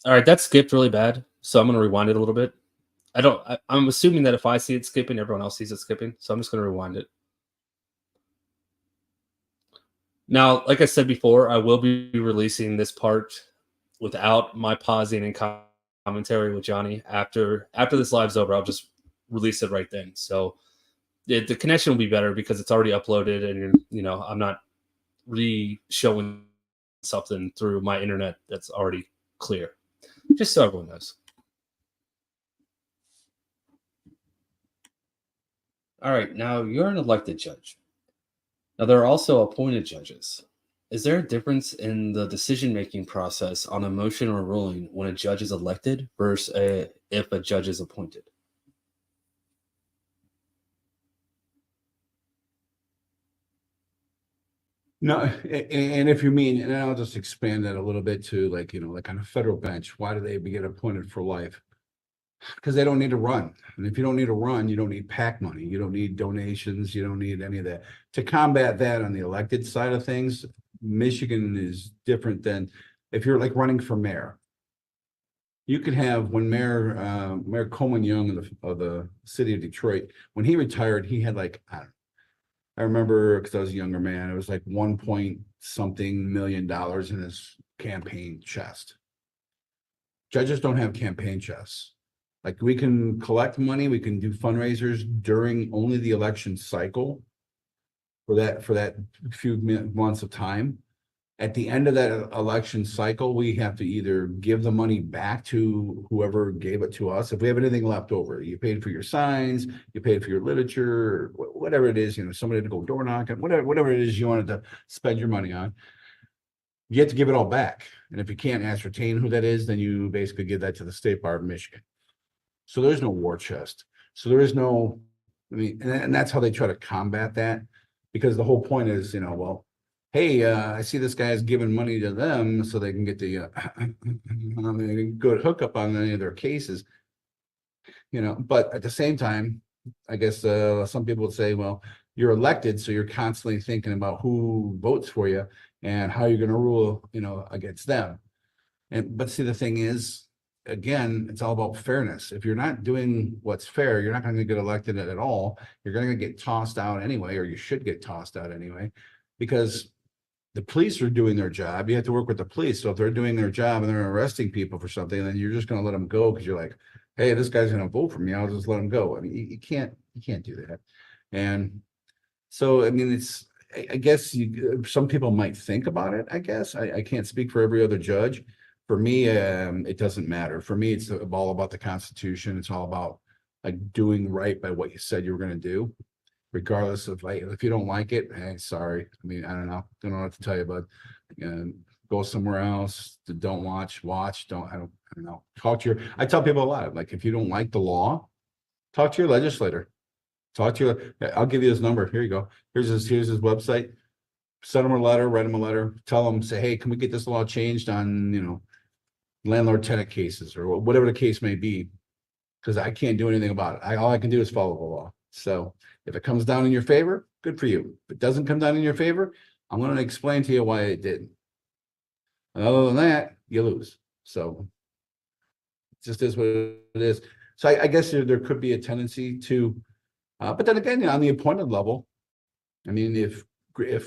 All right, that skipped really bad. So I'm going to rewind it a little bit. I'm assuming that if I see it skipping, everyone else sees it skipping. So I'm just going to rewind it. Now, like I said before, I will be releasing this part without my pausing and commentary with Johnny. After this live's over, I'll just release it right then. So the connection will be better because it's already uploaded, and I'm not re-showing something through my internet that's already clear. Just so everyone knows. All right, now you're an elected judge. Now, there are also appointed judges. Is there a difference in the decision-making process on a motion or ruling when a judge is elected versus if a judge is appointed? No, and if you mean, and I'll just expand that a little bit to like on a federal bench, why do they get appointed for life? Because they don't need to run. And if you don't need to run, you don't need PAC money. You don't need donations. You don't need any of that. To combat that on the elected side of things, Michigan is different than if you're like running for mayor. You could have when Mayor Coleman Young of the city of Detroit, when he retired, he had like, I remember because I was a younger man, it was like 1 point something million in his campaign chest. Judges don't have campaign chests. Like we can collect money, we can do fundraisers during only the election cycle for that few months of time. At the end of that election cycle, we have to either give the money back to whoever gave it to us. If we have anything left over, you paid for your signs, you paid for your literature, whatever it is, somebody to go door knocking, whatever it is you wanted to spend your money on, you have to give it all back. And if you can't ascertain who that is, then you basically give that to the State Bar of Michigan. So there's no war chest. So there is no, and that's how they try to combat that, because the whole point is, well, hey, I see this guy's giving money to them so they can get the good hookup on any of their cases, but at the same time, I guess some people would say, well, you're elected, so you're constantly thinking about who votes for you and how you're going to rule, against them. But see, the thing is, again, it's all about fairness. If you're not doing what's fair, you're not going to get elected at all. You're going to get tossed out anyway, or you should get tossed out anyway, because the police are doing their job. You have to work with the police. So if they're doing their job and they're arresting people for something, then you're just going to let them go because you're like, hey, this guy's going to vote for me. I'll just let him go. I mean, you can't do that. And so, I guess some people might think about it. I guess I can't speak for every other judge. For me, it doesn't matter. For me, it's all about the Constitution. It's all about like doing right by what you said you were going to do, regardless of like, if you don't like it, hey, sorry. I don't know what to tell you, but go somewhere else. Don't watch. I don't know. I tell people a lot, like if you don't like the law, talk to your legislator. I'll give you his number. Here you go. Here's his website. Send him a letter, write him a letter, tell him, say, hey, can we get this law changed on, landlord tenant cases or whatever the case may be, because I can't do anything about it. All I can do is follow the law. So if it comes down in your favor, good for you. If it doesn't come down in your favor, I'm going to explain to you why it didn't. And other than that, you lose. So it just is what it is. So I guess there could be a tendency to, but then again, on the appointed level, if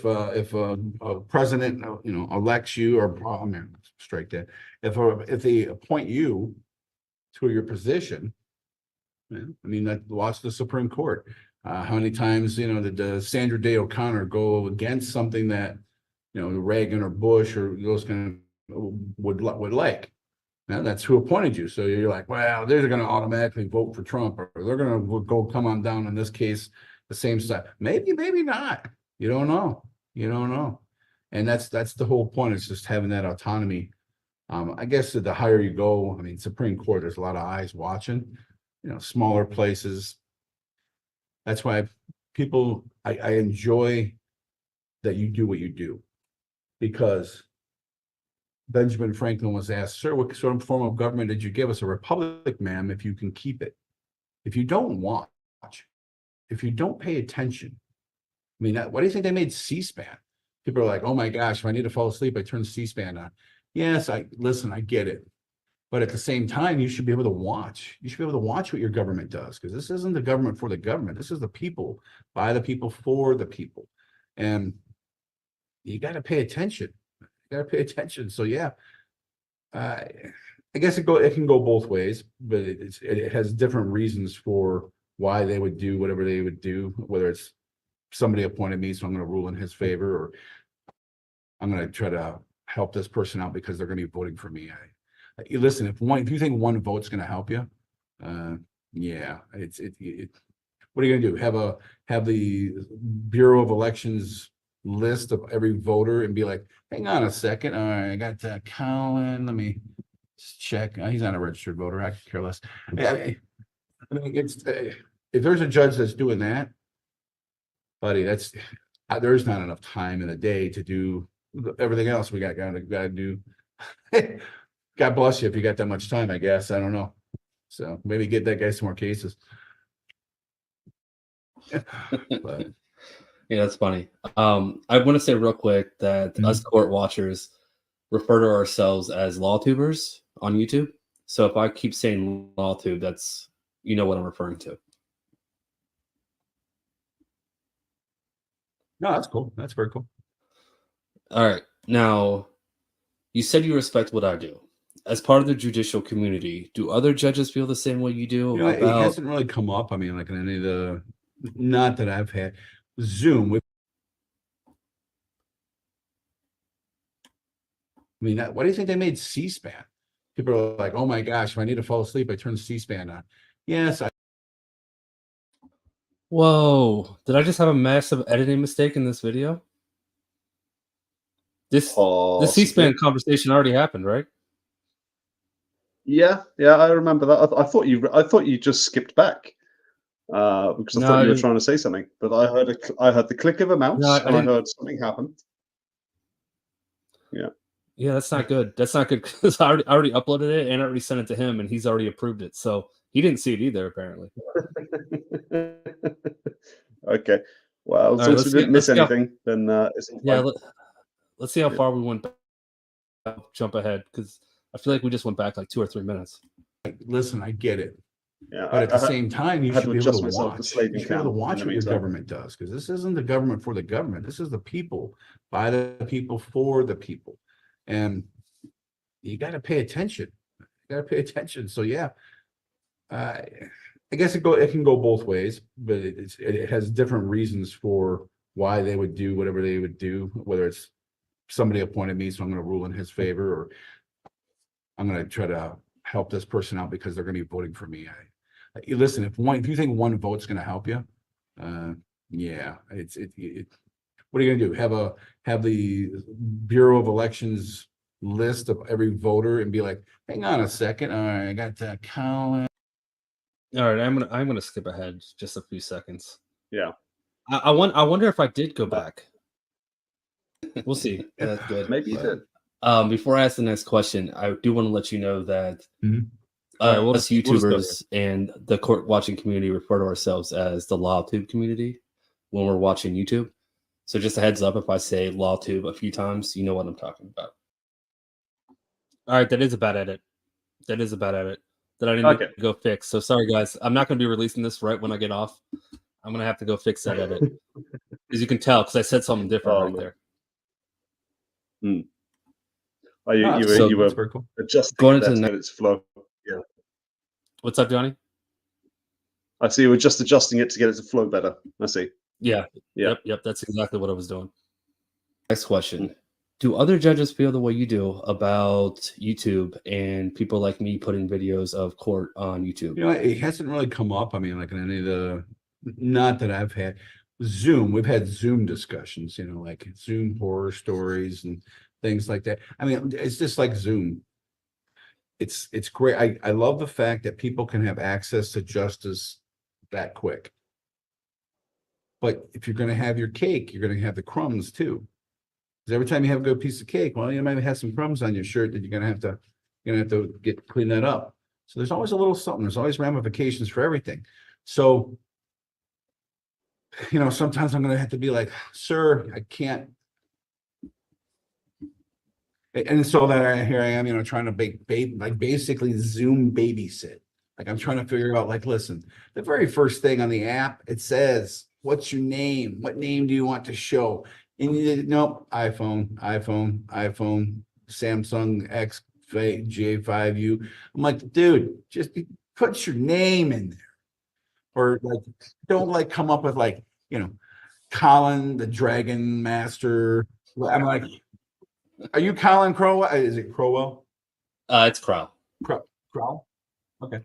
a president, elects you, or strike that, if they appoint you to your position, watch the Supreme Court. How many times, did Sandra Day O'Connor go against something that, Reagan or Bush or those kind of would like? Now that's who appointed you. So you're like, well, they're going to automatically vote for Trump, or they're going to go come on down in this case, the same side. Maybe not. You don't know. And that's the whole point. It's just having that autonomy. I guess the higher you go, Supreme Court, there's a lot of eyes watching, smaller places. That's why I enjoy that you do what you do, because Benjamin Franklin was asked, sir, what sort of form of government did you give us? A republic, ma'am, if you can keep it. If you don't watch, if you don't pay attention, why do you think they made C-SPAN? People are like, oh my gosh, if I need to fall asleep, I turn C-SPAN on. Yes, I get it. But at the same time, you should be able to watch. You should be able to watch what your government does, because this isn't the government for the government. This is the people, by the people, for the people. And you got to pay attention. You got to pay attention. So yeah, I guess it can go both ways, but it has different reasons for why they would do whatever they would do, whether it's somebody appointed me, so I'm going to rule in his favor, or I'm going to try to help this person out because they're going to be voting for me. Listen, if you think one vote's going to help you, yeah, what are you going to do? Have the Bureau of Elections list of every voter and be like, hang on a second, all right, I got Colin, let me check. He's not a registered voter. I could care less. I mean, if there's a judge that's doing that, buddy, there's not enough time in the day to do everything else we got to do. God bless you if you got that much time, I guess. I don't know. So maybe get that guy some more cases. But Yeah, that's funny. I want to say real quick that us court watchers refer to ourselves as law tubers on YouTube. So if I keep saying law tube, that's, you know what I'm referring to. no, that's cool. That's very cool. All right. Now, you said you respect what I do. As part of the judicial community, do other judges feel the same way you do? It hasn't really come up. I mean, like in any of the, not that I've had Zoom. I mean, why do you think they made C-SPAN? People are like, oh my gosh, if I need to fall asleep, I turn C-SPAN on. Yes. Whoa. Did I just have a massive editing mistake in this video? This C-SPAN conversation already happened, right? Yeah, I remember that. I thought you just skipped back because I thought you were trying to say something. But I heard the click of a mouse, and I heard something happen. Yeah. Yeah, that's not good. That's not good because I already uploaded it and I already sent it to him, and he's already approved it. So he didn't see it either, apparently. Okay. Well, since we didn't miss anything, then let's see how far we went back. Jump ahead because I feel like we just went back like 2 or 3 minutes. Listen, I get it. Yeah, but at the same time, you should be able to watch. You should be able to watch what your government does, because this isn't the government for the government. This is the people, by the people, for the people. And you got to pay attention. You got to pay attention. So yeah, I guess it can go both ways, but it has different reasons for why they would do whatever they would do, whether it's somebody appointed me, so I'm going to rule in his favor, or I'm going to try to help this person out because they're going to be voting for me. Listen, if you think one vote's going to help you, yeah, what are you going to do? Have the Bureau of Elections list of every voter and be like, hang on a second, all right, I got Colin. All right, I'm gonna skip ahead just a few seconds. Yeah, I wonder if I did go back. We'll see. That's good. Maybe you did. Before I ask the next question, I do want to let you know that us YouTubers and the court watching community refer to ourselves as the LawTube community when we're watching YouTube. So just a heads up, if I say LawTube a few times, you know what I'm talking about. All right, that is a bad edit. That I didn't need to go fix. So sorry, guys. I'm not going to be releasing this right when I get off. I'm going to have to go fix that edit. As you can tell, because I said something different right there. Oh, you were cool. Adjusting going into its flow. Yeah. What's up, Johnny? I see you were just adjusting it to get it to flow better. I see. Yeah. Yep. That's exactly what I was doing. Next question. Do other judges feel the way you do about YouTube and people like me putting videos of court on YouTube? It hasn't really come up. I mean, like in any of the, not that I've had Zoom. We've had Zoom discussions, like Zoom horror stories and things like that. I mean, it's just like Zoom. It's great. I love the fact that people can have access to justice that quick. But if you're going to have your cake, you're going to have the crumbs too. Because every time you have a good piece of cake, well, you might have some crumbs on your shirt that you're going to have to clean that up. So there's always a little something. There's always ramifications for everything. So, sometimes I'm going to have to be like, sir, I can't. And so here I am, trying to basically Zoom babysit. Like I'm trying to figure out, listen, the very first thing on the app, it says, what's your name? What name do you want to show? And you nope, iPhone, Samsung X J5U. I'm like, dude, just put your name in there. Or like, don't like come up with like, Colin the Dragon Master. I'm like, are you Colin Crowell? Is it Crowell? It's Crow. Crowell? Okay.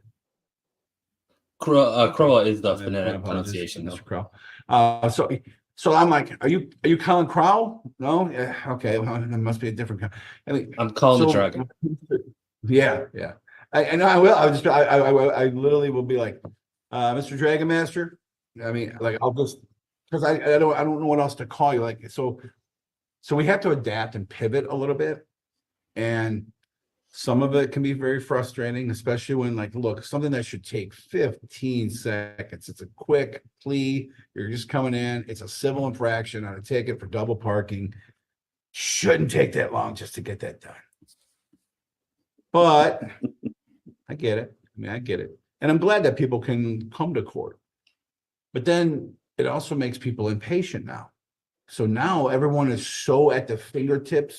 Crow is the My phonetic apologies, pronunciation. Mr. Crow. So I'm like, are you Colin Crowell? No? Yeah, okay. Well, it must be a different I mean, I'm calling the dragon. Yeah. I know I will. I literally will be like, Mr. Dragon Master. I mean, like I'll just because I don't know what else to call you. Like so we have to adapt and pivot a little bit. And some of it can be very frustrating, especially when look, something that should take 15 seconds. It's a quick plea. You're just coming in. It's a civil infraction on a ticket for double parking. Shouldn't take that long just to get that done. But I get it. I get it. And I'm glad that people can come to court. But then it also makes people impatient now. So now everyone is so at the fingertip.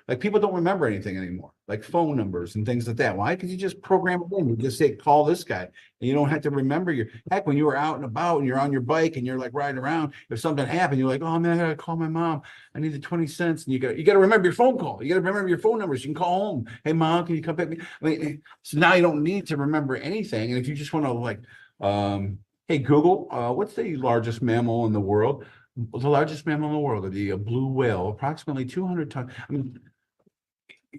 Like people don't remember anything anymore, like phone numbers and things like that. Why? Because you just program it in. You just say, call this guy. And you don't have to remember heck, when you were out and about and you're on your bike and you're like riding around, if something happened, you're like, oh man, I gotta call my mom. I need the 20 cents. And you gotta remember your phone call. You gotta remember your phone numbers. You can call home. Hey mom, can you come pick me? I mean, so now you don't need to remember anything. And if you just want to hey Google, what's the largest mammal in the world? The largest mammal in the world, the blue whale, approximately 200 tons. I mean,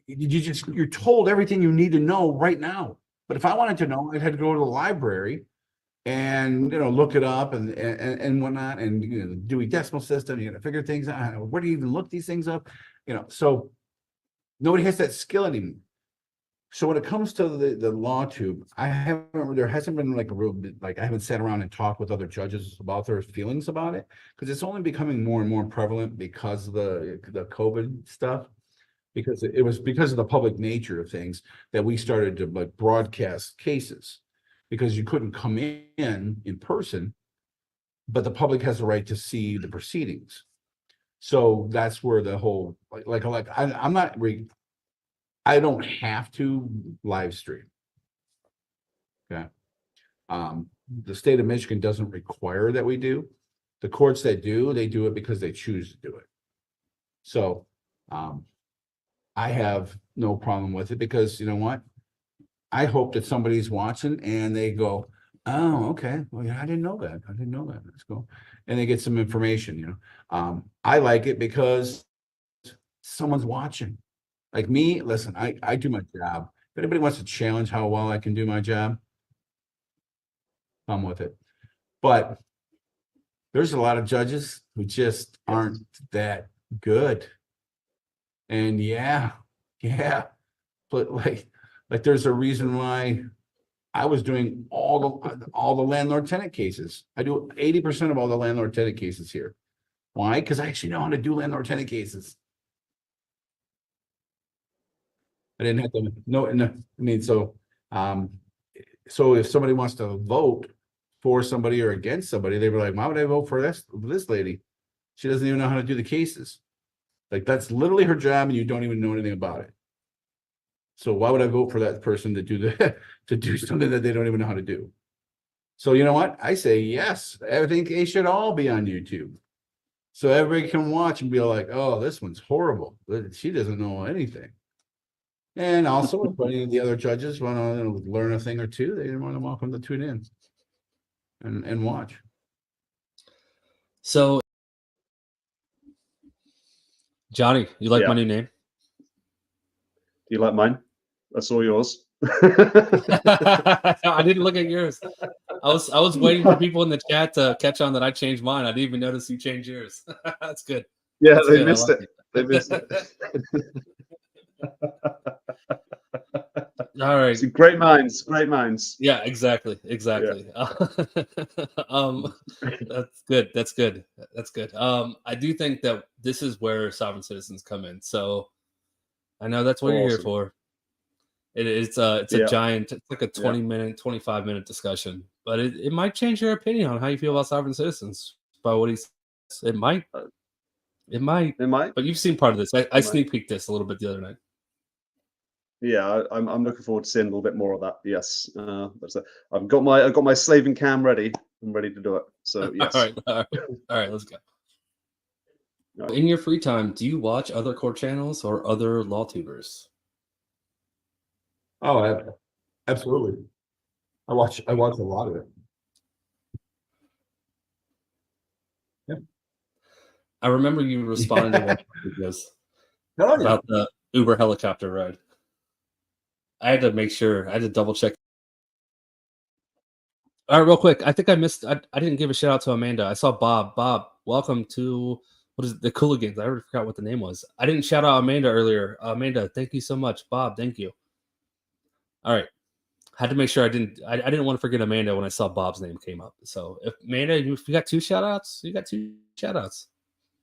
you're told everything you need to know right now. But if I wanted to know, I'd have to go to the library and look it up and whatnot, and Dewey Decimal System. You got to figure things out. Where do you even look these things up? So nobody has that skill anymore. So when it comes to the law tube, there hasn't been like a real, I haven't sat around and talked with other judges about their feelings about it, because it's only becoming more and more prevalent because of the COVID stuff, because it was because of the public nature of things that we started to broadcast cases, because you couldn't come in person, but the public has the right to see the proceedings. So that's where the whole I don't have to live stream. Okay. The state of Michigan doesn't require that we do. The courts that do, they do it because they choose to do it. So I have no problem with it, because you know what? I hope that somebody's watching and they go, oh, okay. Well, yeah, I didn't know that. Let's go. And they get some information, I like it because someone's watching. Like me, listen, I do my job. If anybody wants to challenge how well I can do my job, come with it. But there's a lot of judges who just aren't that good. And yeah. But like there's a reason why I was doing all the landlord-tenant cases. I do 80% of all the landlord-tenant cases here. Why? Because I actually know how to do landlord-tenant cases. I didn't have to no, I mean, so if somebody wants to vote for somebody or against somebody, they were like, why would I vote for this lady? She doesn't even know how to do the cases. Like that's literally her job, and you don't even know anything about it. So why would I vote for that person to do something that they don't even know how to do? So you know what? I say yes. I think they should all be on YouTube, so everybody can watch and be like, oh, this one's horrible. She doesn't know anything. And also, if any of the other judges want to learn a thing or two, they're more than welcome to tune in and watch. So, Johnny, you like my new name? Do you like mine? I saw yours. I didn't look at yours. I was waiting for people in the chat to catch on that I changed mine. I didn't even notice you changed yours. That's good. Yeah, That's they good. missed Like it. They missed it. All right. So great minds. Yeah, exactly. That's good. That's good. I do think that this is where sovereign citizens come in. So I know that's what you're here for. It's a giant, it's like a 20-minute, 25-minute discussion, but it might change your opinion on how you feel about sovereign citizens by what it might. It might, It might. but you've seen part of this. I might. sneak peeked this a little bit the other night. Yeah, I'm looking forward to seeing a little bit more of that. Yes, I've got my Slaven cam ready. I'm ready to do it. So yes. All right, let's go. All right. In your free time, do you watch other court channels or other law tubers? Oh, absolutely. I watch a lot of it. Yeah. I remember you responded to one of my videos Oh, yeah. about the Uber helicopter ride. I had to make sure. I had to double check. All right, real quick. I think I missed. I didn't give a shout out to Amanda. I saw Bob. Bob, welcome to what is it, the Cooligans? I already forgot what the name was. I didn't shout out Amanda earlier. Amanda, thank you so much. Bob, thank you. All right, had to make sure I didn't want to forget Amanda when I saw Bob's name came up. So if Amanda, if you got 2 shout outs, you got 2 shout outs.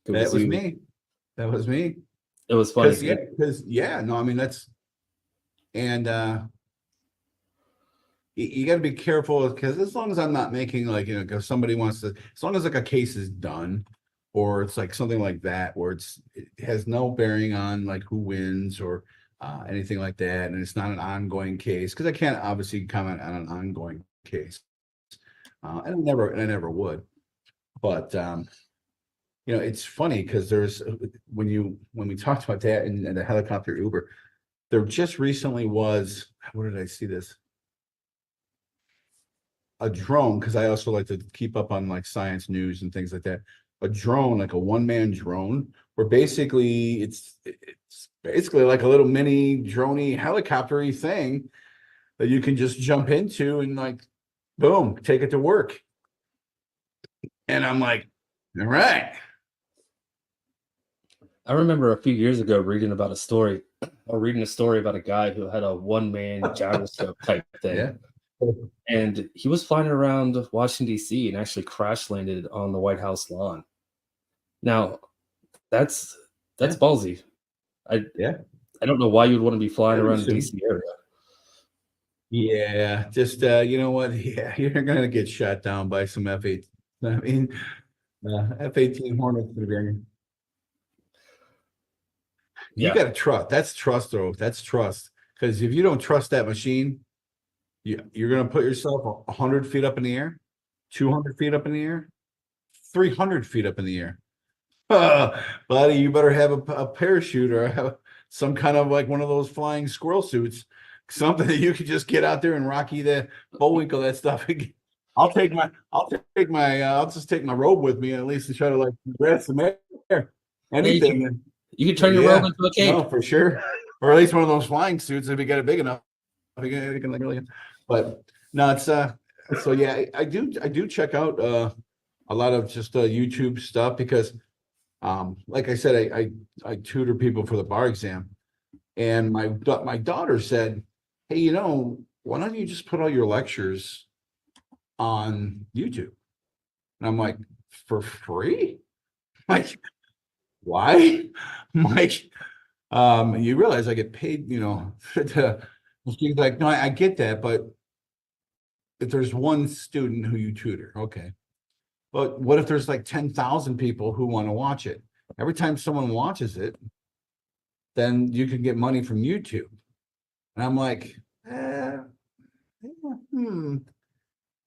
That was me. That was me. It was funny. Because no, I mean that's and you got to be careful because as long as I'm not making like if somebody wants to, as long as like a case is done or it's like something like that where it has no bearing on like who wins or anything like that, and it's not an ongoing case because I can't obviously comment on an ongoing case, and I never would, but it's funny because there's when we talked about that and the helicopter Uber, there just recently was, where did I see this? A drone, because I also like to keep up on like science news and things like that. A drone, like a one-man drone, where basically it's basically like a little mini droney helicopter-y thing that you can just jump into and like boom, take it to work. And I'm like, all right. I remember a few years ago reading a story about a guy who had a one-man gyroscope type thing. Yeah. And he was flying around Washington, D.C. and actually crash landed on the White House lawn. Now, that's ballsy. I don't know why you'd want to be flying around the D.C. area. Yeah, just you know what? Yeah, you're gonna get shot down by some F-18. I mean, F-18 Hornets. You got to trust. That's trust, though. That's trust. Because if you don't trust that machine, you're going to put yourself 100 feet up in the air, 200 feet up in the air, 300 feet up in the air. Buddy, you better have a parachute or have some kind of like one of those flying squirrel suits, something that you can just get out there and Rocky the Bullwinkle that stuff. I'll just take my robe with me at least to try to like grab some air. Anything. You can turn your robe into a cape. No, for sure. Or at least one of those flying suits if you get it big enough. But no, it's so yeah, I do check out a lot of just YouTube stuff because like I said, I tutor people for the bar exam, and my daughter said, hey, why don't you just put all your lectures on YouTube? And I'm like, for free? Like, why? I'm like, you realize I get paid, she's like, no, I get that, but if there's one student who you tutor, okay. But what if there's like 10,000 people who want to watch it? Every time someone watches it, then you can get money from YouTube. And I'm like,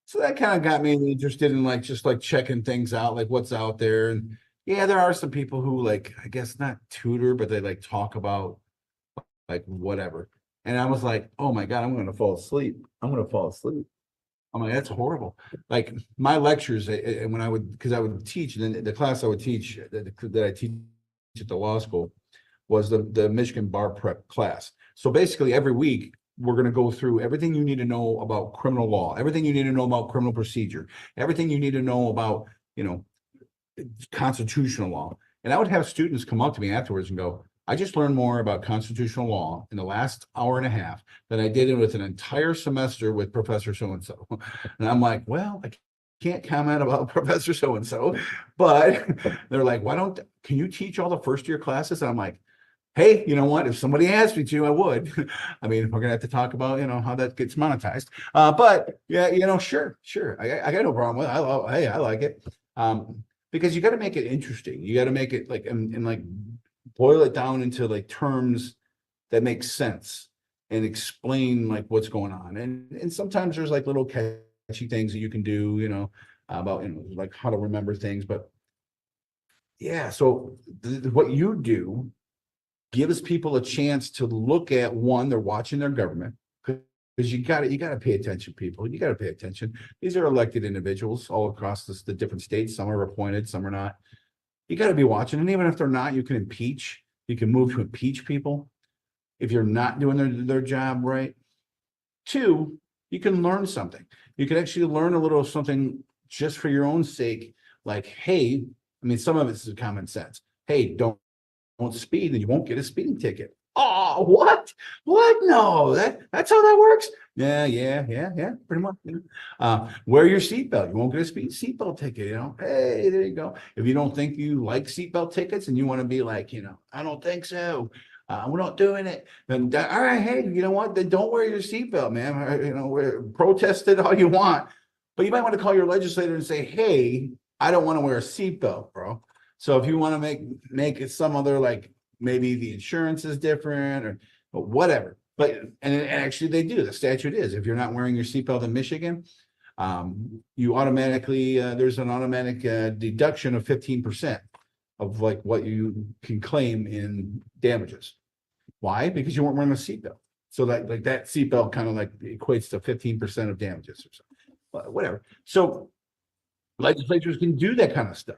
So that kind of got me interested in like just like checking things out, like what's out there. And yeah, there are some people who like, I guess not tutor, but they like talk about like whatever. And I was like, oh my God, I'm going to fall asleep. I'm like, that's horrible. Like my lectures, and when I would teach, and then the class I would teach that I teach at the law school was the Michigan Bar Prep class. So basically every week we're going to go through everything you need to know about criminal law, everything you need to know about criminal procedure, everything you need to know about, constitutional law. And I would have students come up to me afterwards and go, I just learned more about constitutional law in the last hour and a half than I did with an entire semester with Professor so-and-so. And I'm like, well, I can't comment about Professor so-and-so, but they're like, can you teach all the first year classes? And I'm like, hey, you know what? If somebody asked me to, I would. I mean, we're going to have to talk about, how that gets monetized. But yeah, sure. I got no problem with it. I like it. because you got to make it interesting. You got to make it like, and like boil it down into like terms that make sense and explain like what's going on. And sometimes there's like little catchy things that you can do, you know, about, you know, like how to remember things. But yeah, so what you do gives people a chance to look at, one, they're watching their government, because you got to pay attention, people. You got to pay attention. These are elected individuals all across the different states. Some are appointed, some are not. You got to be watching, and even if they're not, you can impeach. You can move to impeach people if you're not doing their job right. Two, you can learn something. You can actually learn a little something just for your own sake. Like, hey, I mean, some of it's common sense. Hey, don't speed and you won't get a speeding ticket. Oh, what? What? No, that's how that works. Yeah, pretty much. Wear your seatbelt. You won't get a seatbelt ticket, you know. Hey, there you go. If you don't think you like seatbelt tickets and you want to be like, you know, I don't think so. We're not doing it. Then all right, hey, you know what? Then don't wear your seatbelt, man. You know, protest it all you want. But you might want to call your legislator and say, hey, I don't want to wear a seatbelt, bro. So if you want to make it some other, like maybe the insurance is different or whatever, but and actually they do. The statute is, if you're not wearing your seatbelt in Michigan, you automatically there's an automatic deduction of 15% of like what you can claim in damages. Why? Because you weren't wearing a seatbelt. So that like that seatbelt kind of like equates to 15% of damages or something. Whatever. So legislatures can do that kind of stuff.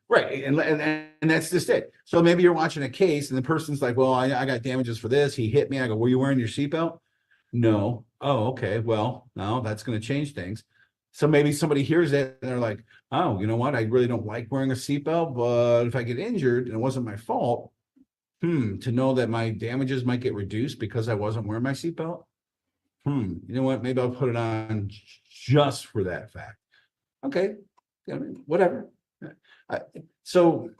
Right, and that's just it. So maybe you're watching a case and the person's like, well, I got damages for this. He hit me. I go, were you wearing your seatbelt? No. Oh, okay. Well, no, that's going to change things. So maybe somebody hears that and they're like, oh, you know what? I really don't like wearing a seatbelt, but if I get injured and it wasn't my fault, to know that my damages might get reduced because I wasn't wearing my seatbelt. You know what? Maybe I'll put it on just for that fact. Okay, I mean, whatever. So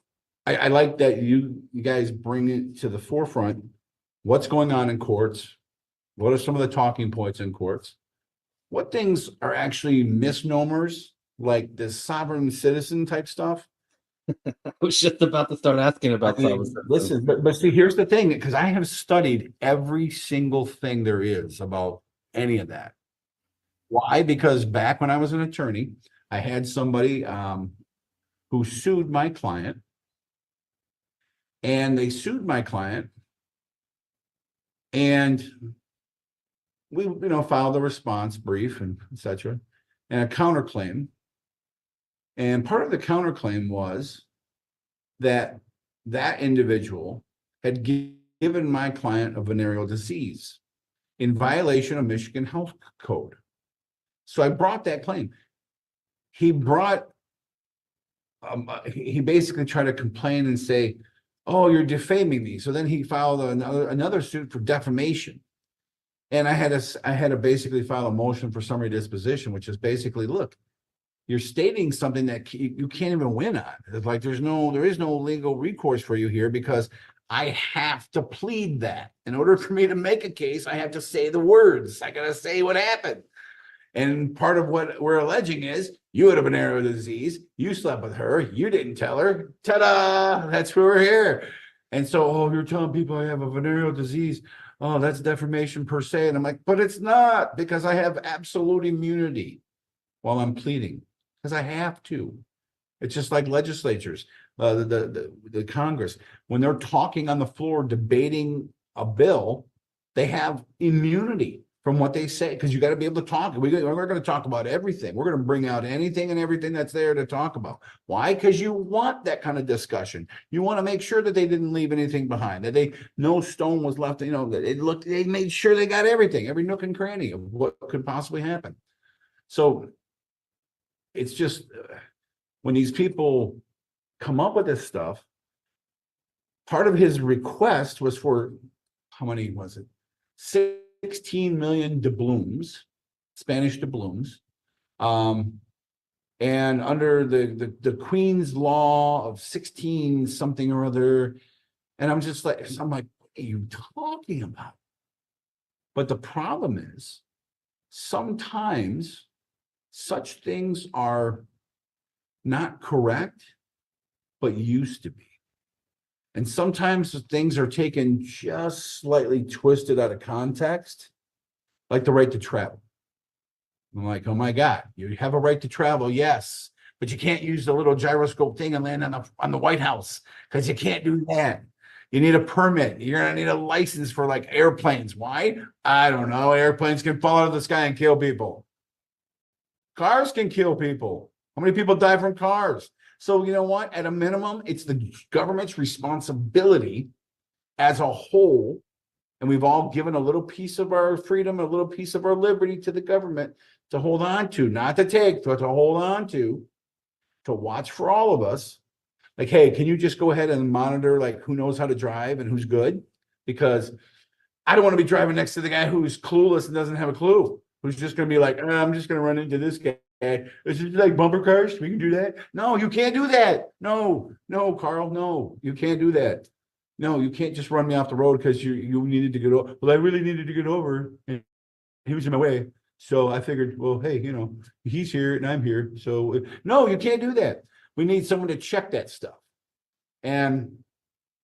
I like that you guys bring it to the forefront. What's going on in courts? What are some of the talking points in courts? What things are actually misnomers, like the sovereign citizen type stuff? I was just about to start asking about I mean, listen, but see, here's the thing, because I have studied every single thing there is about any of that. Why? Because back when I was an attorney, I had somebody who sued my client, and they sued my client, and we, you know, filed a response brief and etc. and a counterclaim. And part of the counterclaim was that that individual had given my client a venereal disease in violation of Michigan Health Code. So I brought that claim. He brought he basically tried to complain and say, oh, you're defaming me. So then he filed another suit for defamation. And I had to basically file a motion for summary disposition, which is basically, look, you're stating something that you can't even win on. It's like there is no legal recourse for you here, because I have to plead that. In order for me to make a case, I have to say the words. I got to say what happened. And part of what we're alleging is you had a venereal disease, you slept with her, you didn't tell her. Ta-da! That's why we're here. And so, oh, you're telling people I have a venereal disease. Oh, that's defamation per se. And I'm like, but it's not, because I have absolute immunity while I'm pleading, because I have to. It's just like legislatures, the Congress, when they're talking on the floor debating a bill, they have immunity from what they say, because you got to be able to talk. We're going to talk about everything. We're going to bring out anything and everything that's there to talk about. Why? Because you want that kind of discussion. You want to make sure that they didn't leave anything behind, that no stone was left. You know, they made sure they got everything, every nook and cranny of what could possibly happen. So it's just when these people come up with this stuff, part of his request was for, how many was it? 16 million doubloons, Spanish doubloons. And under the Queen's law of 16 something or other. And I'm like, what are you talking about? But the problem is, sometimes such things are not correct, but used to be. And sometimes things are taken just slightly twisted out of context, like the right to travel. I'm like, oh my God, you have a right to travel, yes, but you can't use the little gyroscope thing and land on the White House because you can't do that. You need a permit. You're gonna need a license for like airplanes. Why? I don't know. Airplanes can fall out of the sky and kill people. Cars can kill people. How many people die from cars? So you know what? At a minimum, it's the government's responsibility as a whole, and we've all given a little piece of our freedom, a little piece of our liberty to the government to hold on to, not to take, but to hold on to watch for all of us. Like, hey, can you just go ahead and monitor like who knows how to drive and who's good? Because I don't want to be driving next to the guy who's clueless and doesn't have a clue, who's just going to be like, I'm just going to run into this guy. Is it like bumper cars? We can do that. No, you can't do that. No, Carl, no, you can't do that. No, you can't just run me off the road because you needed to get over. Well, I really needed to get over, and he was in my way. So I figured, well, hey, he's here and I'm here. So no, you can't do that. We need someone to check that stuff. And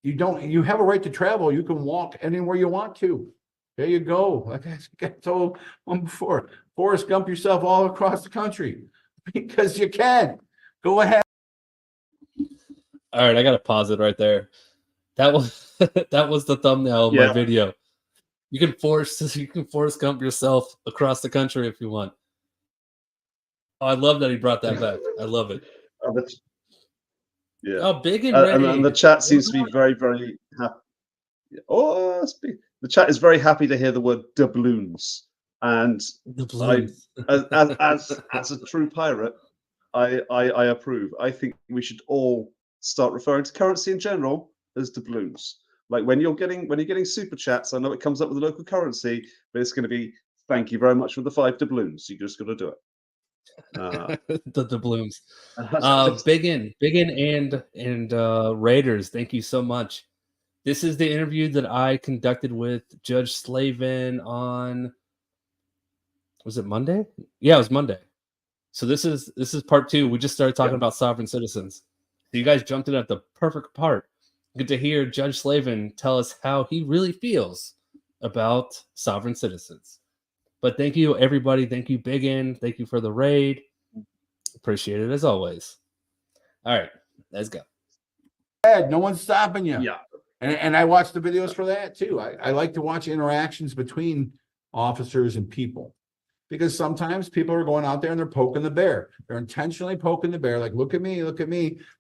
you have a right to travel. You can walk anywhere you want to. There you go. Like I told one before, Forrest Gump yourself all across the country because you can. Go ahead. All right, I gotta pause it right there. That was that was the thumbnail of my video. You can Forrest Gump yourself across the country if you want. Oh, I love that he brought that back. I love it. Yeah. Oh, big and ready. And the chat seems to be very, very happy. Oh, the chat is very happy to hear the word doubloons. And Doubloons. as a true pirate, I approve. I think we should all start referring to currency in general as doubloons. Like when you're getting super chats, I know it comes up with the local currency, but it's going to be thank you very much for the 5 doubloons. You just got to do it. The doubloons. Big in and Raiders. Thank you so much. This is the interview that I conducted with Judge Slaven on. Was it Monday? Yeah, it was Monday. So this is part 2. We just started talking about sovereign citizens. So you guys jumped in at the perfect part. Good to hear Judge Slaven tell us how he really feels about sovereign citizens. But thank you, everybody. Thank you, Big N. Thank you for the raid. Appreciate it as always. All right, let's go. No one's stopping you. Yeah. And I watch the videos for that too. I like to watch interactions between officers and people. Because sometimes people are going out there and they're poking the bear. They're intentionally poking the bear, like, look at me,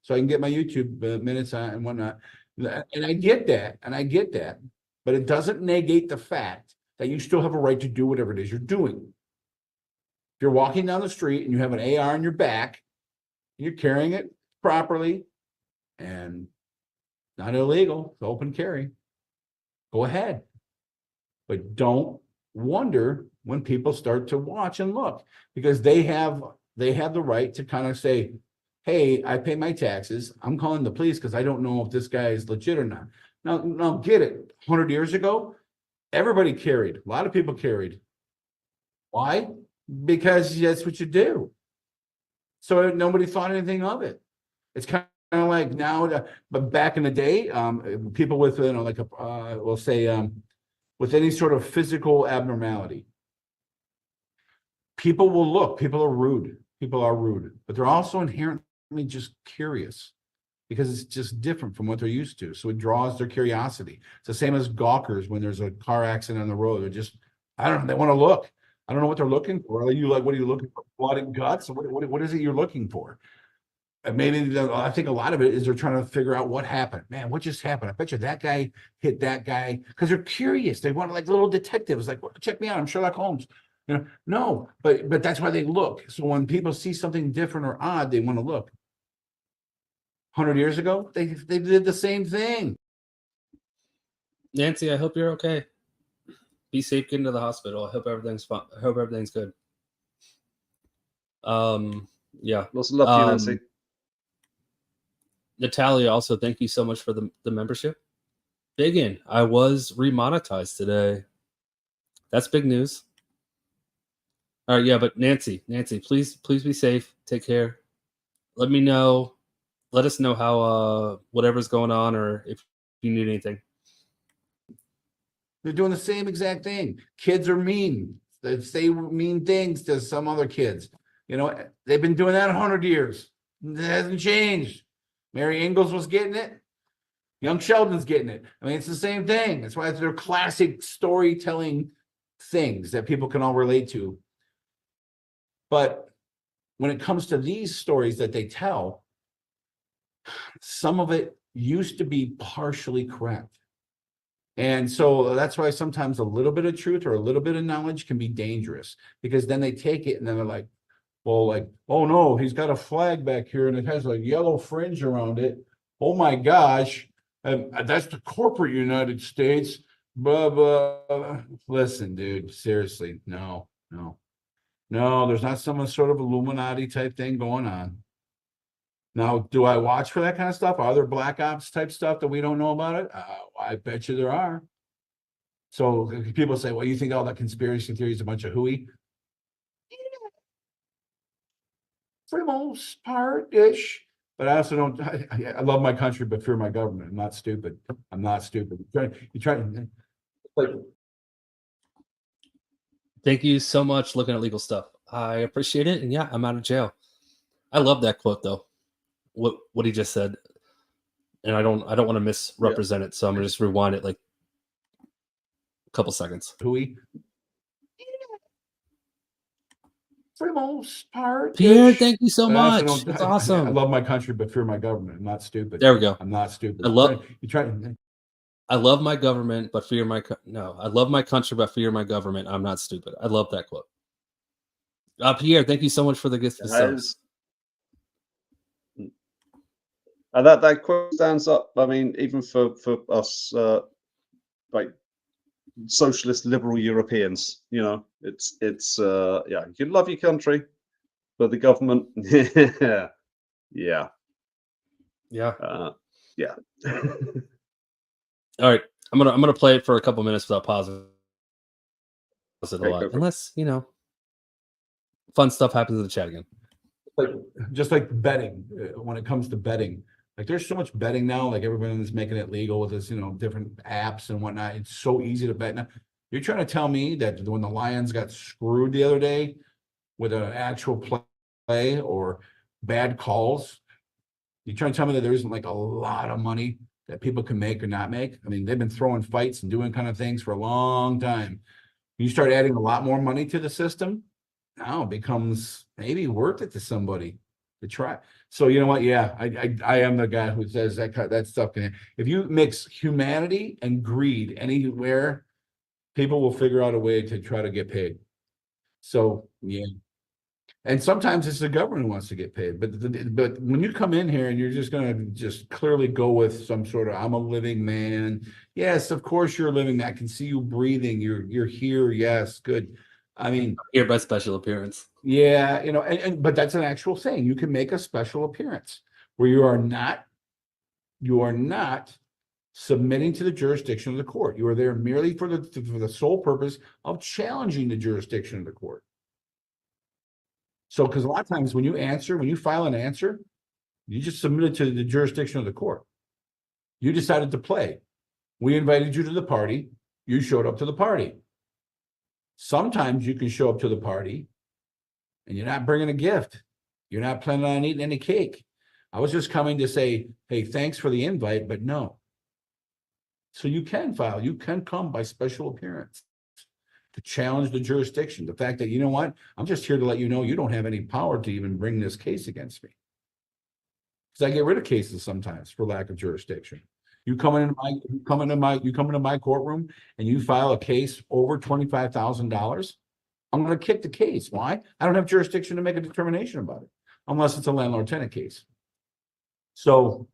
so I can get my YouTube minutes on and whatnot. And I get that, but it doesn't negate the fact that you still have a right to do whatever it is you're doing. If you're walking down the street and you have an AR on your back, you're carrying it properly and not illegal, it's open carry, go ahead. But don't wonder when people start to watch and look, because they have the right to kind of say, hey, I pay my taxes. I'm calling the police because I don't know if this guy is legit or not. Now get it. 100 years ago, everybody carried. A lot of people carried. Why? Because that's what you do. So nobody thought anything of it. It's kind of like now, but back in the day, people with we'll say with any sort of physical abnormality, people will look. People are rude, but they're also inherently just curious because it's just different from what they're used to. So it draws their curiosity. It's the same as gawkers when there's a car accident on the road. They're just, I don't know, they want to look. I don't know what they're looking for. What are you looking for? Blood and guts? What is it you're looking for? And maybe I think a lot of it is they're trying to figure out what happened. Man, what just happened? I bet you that guy hit that guy because they're curious. They want like little detectives, like, check me out, I'm Sherlock Holmes. No, but that's why they look. So when people see something different or odd, they want to look. 100 years ago, they did the same thing. Nancy, I hope you're okay. Be safe getting to the hospital. I hope everything's fine. I hope everything's good. Yeah. Lots of love to you, Nancy. Natalia, also, thank you so much for the membership. Big in. I was remonetized today. That's big news. All right, yeah, but Nancy, please be safe. Take care. let me know. Let us know how whatever's going on, or if you need anything. They're doing the same exact thing. Kids are mean. They say mean things to some other kids. You know, they've been doing that 100 years. It hasn't changed. Mary Ingalls was getting it. Young Sheldon's getting it. I mean, it's the same thing. That's why they're classic storytelling things that people can all relate to. But when it comes to these stories that they tell, some of it used to be partially correct. And so that's why sometimes a little bit of truth or a little bit of knowledge can be dangerous, because then they take it and then they're like, well, like, oh no, he's got a flag back here and it has a yellow fringe around it. Oh my gosh, that's the corporate United States. Blah, blah. Listen, dude, seriously, no, there's not some sort of Illuminati type thing going on. Now, do I watch for that kind of stuff? Are there black ops type stuff that we don't know about it? I bet you there are. So people say, well, you think all that conspiracy theory is a bunch of hooey? For the most part-ish. But I also don't, I love my country, but fear my government. I'm not stupid. You try like, Thank you so much. Looking at legal stuff, I appreciate it. And yeah, I'm out of jail. I love that quote though. What he just said, and I don't want to misrepresent it, so I'm gonna just rewind it like a couple seconds. hooey. For the most part. Pierre, thank you so But I also much. don't- That's awesome. I love my country, but fear my government. I'm not stupid. There we go. I'm not stupid. I love You I love my government, but fear my no. I love my country, but fear my government. I'm not stupid. I love that quote. Pierre, thank you so much for the gift. And that quote stands up. I mean, even for us, like socialist liberal Europeans, you know, it's yeah, you can love your country, but the government, yeah, Yeah. yeah. All right, I'm gonna play it for a couple minutes without pausing it a Okay, lot, go for it. unless fun stuff happens in the chat again. like just like betting, when it comes to betting, like there's so much betting now, like everyone's making it legal with this, different apps and whatnot. It's so easy to bet now. You're trying to tell me that when the Lions got screwed the other day with an actual play or bad calls, you're trying to tell me that there isn't like a lot of money that people can make or not make? I mean, they've been throwing fights and doing kind of things for a long time. You start adding a lot more money to the system, now it becomes maybe worth it to somebody to try. So you know what? Yeah, I am the guy who says that stuff can. If you mix humanity and greed anywhere, people will figure out a way to try to get paid. So yeah, and sometimes it's the government who wants to get paid. But when you come in here and you're just going to just clearly go with some sort of I'm a living man. Yes, of course you're living. I can see you breathing. You're here. Yes, good. I mean, Here by special appearance. yeah, but that's an actual thing. You can make a special appearance where you are not submitting to the jurisdiction of the court. You are there merely for the sole purpose of challenging the jurisdiction of the court. So, because a lot of times when you file an answer, you just submit it to the jurisdiction of the court. You decided to play. We invited you to the party. You showed up to the party. Sometimes you can show up to the party and you're not bringing a gift. You're not planning on eating any cake. I was just coming to say, hey, thanks for the invite, but no. So you can file, you can come by special appearance to challenge the jurisdiction. The fact that, you know what, I'm just here to let you know you don't have any power to even bring this case against me. Because I get rid of cases sometimes for lack of jurisdiction. You come into my courtroom and you file a case over $25,000. I'm going to kick the case. Why? I don't have jurisdiction to make a determination about it unless it's a landlord-tenant case. So,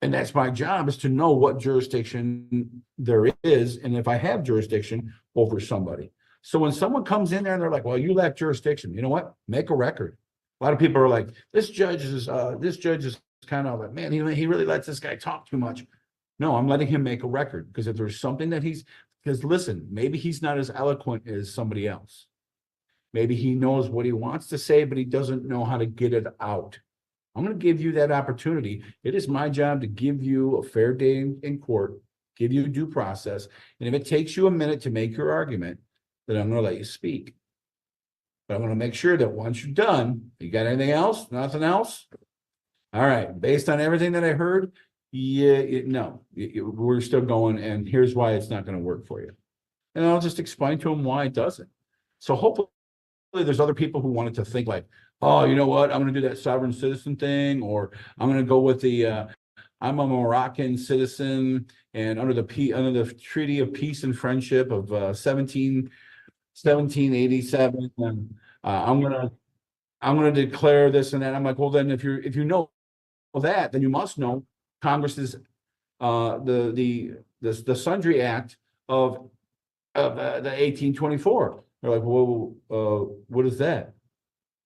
and that's my job, is to know what jurisdiction there is and if I have jurisdiction over somebody. So when someone comes in there and they're like, well, you lack jurisdiction, you know what? Make a record. A lot of people are like, this judge is kind of like, man, he really lets this guy talk too much. No, I'm letting him make a record, because if there's something that because listen, maybe he's not as eloquent as somebody else. Maybe he knows what he wants to say, but he doesn't know how to get it out. I'm going to give you that opportunity. It is my job to give you a fair day in court, give you due process. And if it takes you a minute to make your argument, then I'm going to let you speak. But I'm going to make sure that once you're done, you got anything else? Nothing else? All right. Based on everything that I heard, no, we're still going. And here's why it's not going to work for you. And I'll just explain to them why it doesn't. So hopefully there's other people who wanted to think like, oh, you know what? I'm going to do that sovereign citizen thing, or I'm going to go with the, I'm a Moroccan citizen, and under the Treaty of Peace and Friendship of 1787, and I'm gonna declare this and that. I'm like, well, then if you know that, then you must know Congress's the Sundry Act of the 1824. They're like, well, what is that?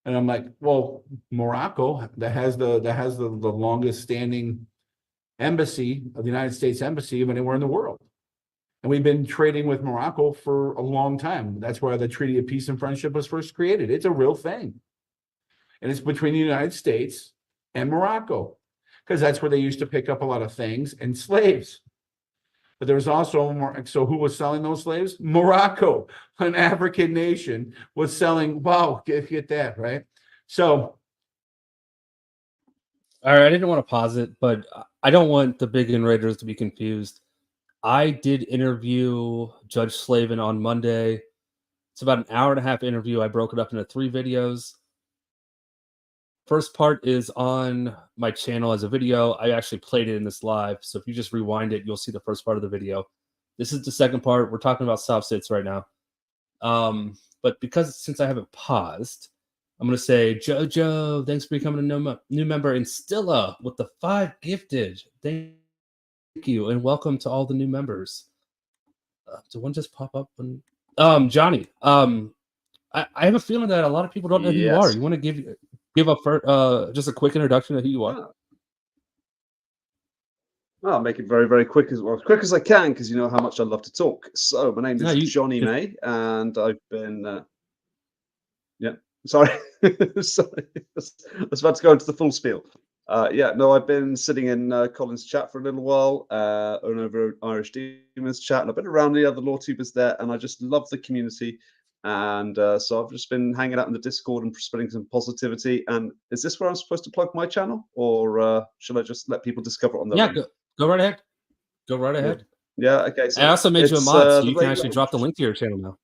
And I'm like, well, Morocco that has the longest standing embassy of the United States embassy of anywhere in the world. And we've been trading with Morocco for a long time. That's why the Treaty of Peace and Friendship was first created. It's a real thing. And it's between the United States and Morocco, because that's where they used to pick up a lot of things and slaves. But there was also more. So who was selling those slaves? Morocco, an African nation, was selling. Wow, get that, right? So. All right, I didn't want to pause it, but I don't want the big raiders to be confused. I did interview Judge Slaven on Monday. It's about an hour and a half interview. I broke it up into 3 videos. First part is on my channel as a video. I actually played it in this live. So if you just rewind it, you'll see the first part of the video. This is the second part. We're talking about soft sits right now. But since I haven't paused, I'm going to say, Jojo, thanks for becoming a new member. And Stilla with the 5 gifted. Thank you. And welcome to all the new members. Did one just pop up? Johnny, I have a feeling that a lot of people don't know who you are. You want to give up just a quick introduction of who you are? I'll make it very, very quick as quick as I can, because you know how much I love to talk. So my name is Johnny May, and I've been sorry. Sorry. I was about to go into the full spiel. I've been sitting in Colin's chat for a little while, and over Irish Demons chat, and I've been around the other lawtubers there, and I just love the community. And so I've just been hanging out in the Discord and spreading some positivity. And is this where I'm supposed to plug my channel, or should I just let people discover it on their own? Go right ahead. Go right ahead. Yeah, okay. So I also made you a mod, so you can actually drop the link to your channel now.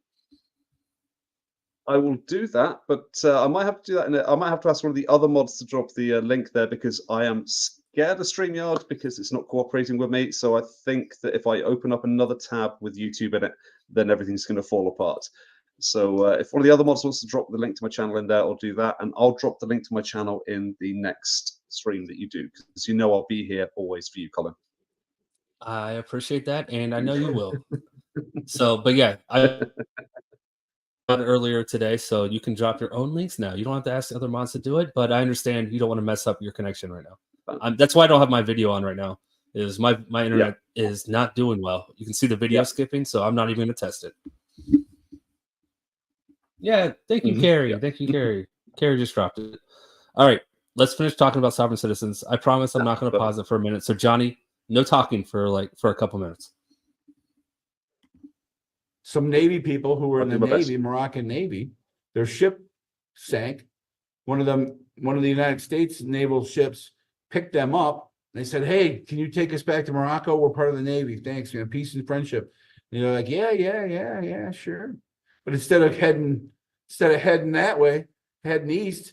I will do that, but I might have to do that. I might have to ask one of the other mods to drop the link there, because I am scared of StreamYard because it's not cooperating with me. So I think that if I open up another tab with YouTube in it, then everything's going to fall apart. So if one of the other mods wants to drop the link to my channel in there, I'll do that. And I'll drop the link to my channel in the next stream that you do, because you know I'll be here always for you, Colin. I appreciate that, and I know you will. So, but yeah, I earlier today, so you can drop your own links now. You don't have to ask other mods to do it, but I understand you don't want to mess up your connection right now. That's why I don't have my video on right now. Is my internet is not doing well. You can see the video skipping, so I'm not even going to test it. Yeah, thank you, Carrie. Yeah. Thank you, Carrie. Carrie just dropped it. All right, let's finish talking about sovereign citizens. I promise I'm not going to pause it for a minute. So Johnny, no talking for a couple minutes. Some Navy people who were in the Navy, Moroccan Navy, their ship sank. One of the United States naval ships picked them up. They said, "Hey, can you take us back to Morocco? We're part of the Navy. Thanks, man. Peace and friendship." And they're like, yeah, sure. But instead of heading that way, heading east,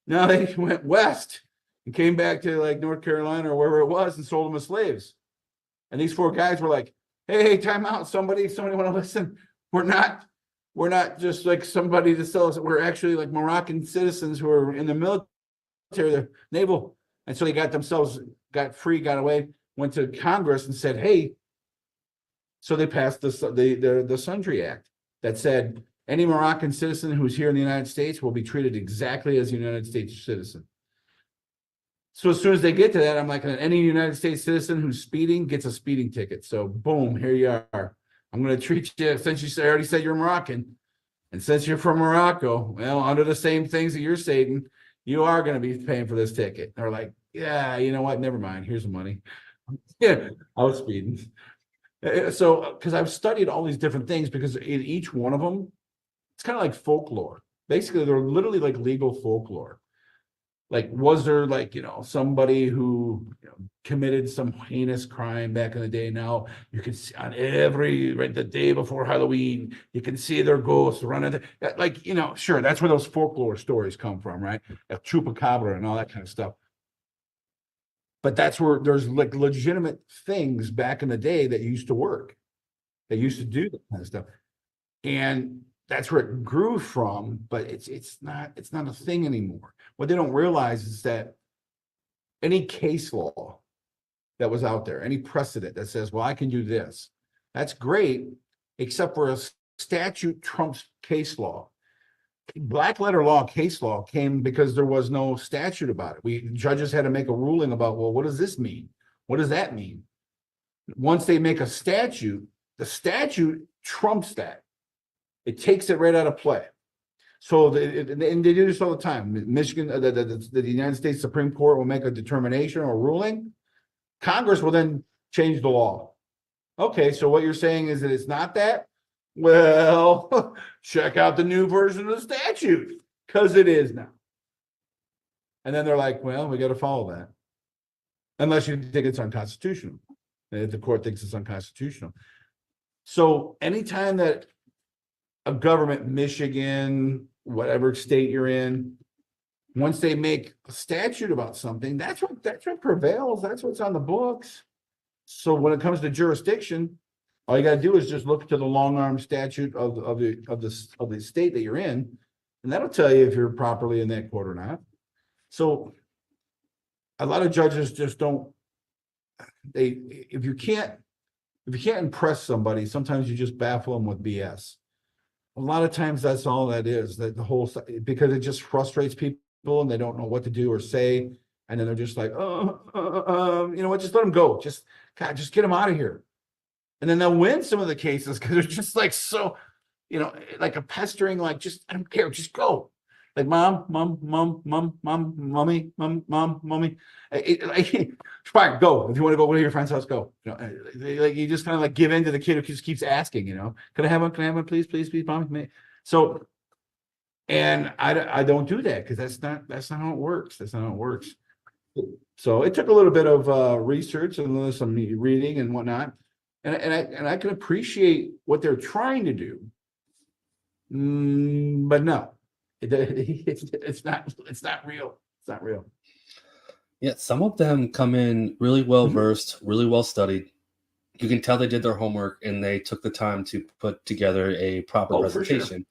now they went west and came back to like North Carolina or wherever it was and sold them as slaves. And these 4 guys were like, hey, time out. Somebody want to listen. We're not just like somebody to sell us. We're actually like Moroccan citizens who are in the military, the naval. And so they got away, went to Congress and said, hey, so they passed the Sundry Act that said any Moroccan citizen who's here in the United States will be treated exactly as a United States citizen. So as soon as they get to that, I'm like, any United States citizen who's speeding gets a speeding ticket. So boom, here you are. I'm going to treat you, since you already said you're Moroccan, and since you're from Morocco, well, under the same things that you're saying, you are going to be paying for this ticket. They're like, yeah, you know what? Never mind. Here's the money. Yeah, I was speeding. So, because I've studied all these different things, because in each one of them, it's kind of like folklore. Basically, they're literally like legal folklore. Like, was there like, somebody who committed some heinous crime back in the day? Now you can see on the day before Halloween, you can see their ghosts running. Like, sure, that's where those folklore stories come from, right? Like chupacabra and all that kind of stuff. But that's where there's like legitimate things back in the day that used to work. They used to do that kind of stuff. And that's where it grew from, but it's not a thing anymore. What they don't realize is that any case law that was out there, any precedent that says, well, I can do this, that's great, except for a statute trumps case law. Black letter law, case law came because there was no statute about it. Judges had to make a ruling about, well, what does this mean? What does that mean? Once they make a statute, the statute trumps that. It takes it right out of play. So, and they do this all the time. Michigan, the United States Supreme Court will make a determination or ruling. Congress will then change the law. Okay, so what you're saying is that it's not that? Well, check out the new version of the statute, because it is now. And then they're like, well, we got to follow that. Unless you think it's unconstitutional. And if the court thinks it's unconstitutional. So anytime that a government, Michigan, whatever state you're in, once they make a statute about something, that's what prevails. That's what's on the books. So when it comes to jurisdiction, all you got to do is just look to the long arm statute of the state that you're in, and that'll tell you if you're properly in that court or not. So a lot of judges just don't. If you can't impress somebody, sometimes you just baffle them with BS. A lot of times that's all that is, that the whole, because it just frustrates people and they don't know what to do or say. And then they're just like, you know what, just let them go. Just get them out of here. And then they'll win some of the cases because they're just like, so, like a pestering, like, just, I don't care, just go. Like, mom, mommy. Fine, go. If you want to go to your friend's house, go. Like you just kind of like give in to the kid who just keeps asking, can I have one, please, mommy? So, and I don't do that because that's not how it works. That's not how it works. So it took a little bit of research and some reading and whatnot. And I can appreciate what they're trying to do. But no. It's not real. It's not real. Yeah, some of them come in really well versed, really well studied. You can tell they did their homework and they took the time to put together a proper presentation. Sure.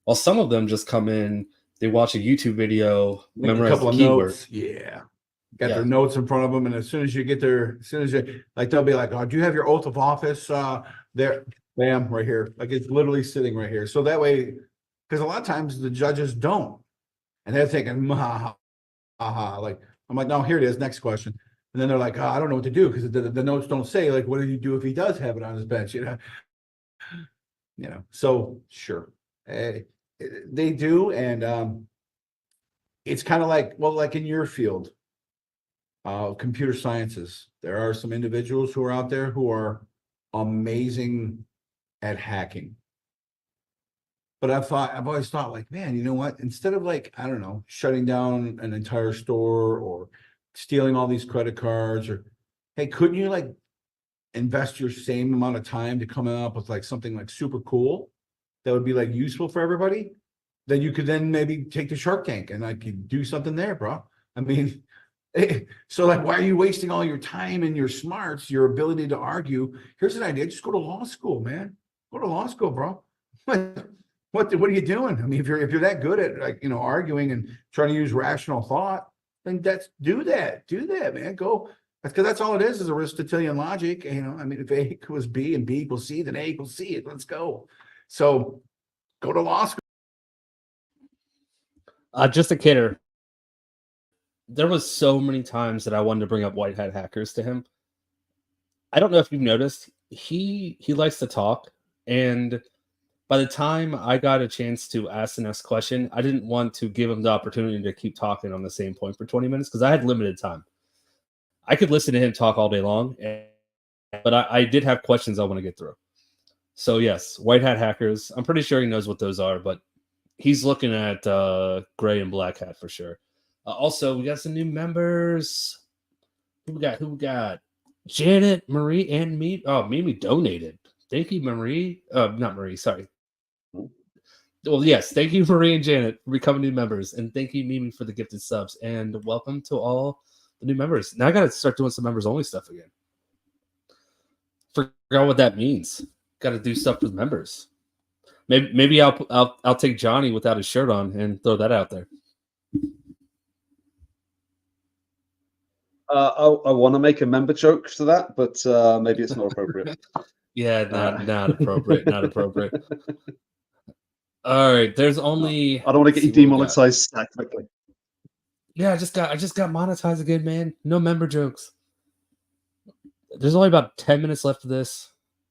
While some of them just come in, they watch a YouTube video, memorize a couple the of keywords. Notes. Yeah. Got their notes in front of them, and as soon as you like, they'll be like, "Oh, do you have your oath of office there?" Bam, right here. Like it's literally sitting right here. So that way. Because a lot of times the judges don't, and they're thinking, like I'm like, no, here it is, next question, and then they're like, I don't know what to do because the notes don't say like, what do you do if he does have it on his bench, So sure, they do, and it's kind of like, well, like in your field, computer sciences, there are some individuals who are out there who are amazing at hacking. But I've always thought like, man, you know what? Instead of like, I don't know, shutting down an entire store or stealing all these credit cards, or hey, couldn't you like invest your same amount of time to come up with like something like super cool that would be like useful for everybody? Then you could then maybe take the Shark Tank and like do something there, bro. I mean, so like, why are you wasting all your time and your smarts, your ability to argue? Here's an idea: just go to law school, man. Go to law school, bro. What are you doing? I mean, if you're that good at like, arguing and trying to use rational thought, then do that, man. Go. Because that's all it is Aristotelian logic. I mean, if A equals B and B equals C, then A equals C. Let's go. So go to law school. Just a kidder. There was so many times that I wanted to bring up white hat hackers to him. I don't know if you've noticed, he likes to talk, and by the time I got a chance to ask the next question, I didn't want to give him the opportunity to keep talking on the same point for 20 minutes because I had limited time. I could listen to him talk all day long, but I did have questions I want to get through. So yes, white hat hackers. I'm pretty sure he knows what those are, but he's looking at gray and black hat for sure. Also, we got some new members. Who we got? Who we got? Janet, Marie, and me. Oh, Mimi donated. Thank you, Marie. Not Marie. Sorry. Well, yes. Thank you, Marie and Janet, for becoming new members, and thank you, Mimi, for the gifted subs. And welcome to all the new members. Now I got to start doing some members only stuff again. Forgot what that means. Got to do stuff with members. Maybe I'll take Johnny without his shirt on and throw that out there. I want to make a member joke to that, but maybe it's not appropriate. Yeah, not appropriate. Not appropriate. All right, there's only. I don't want to get you demonetized that quickly. Yeah, I just got monetized again, man. No member jokes. There's only about 10 minutes left of this,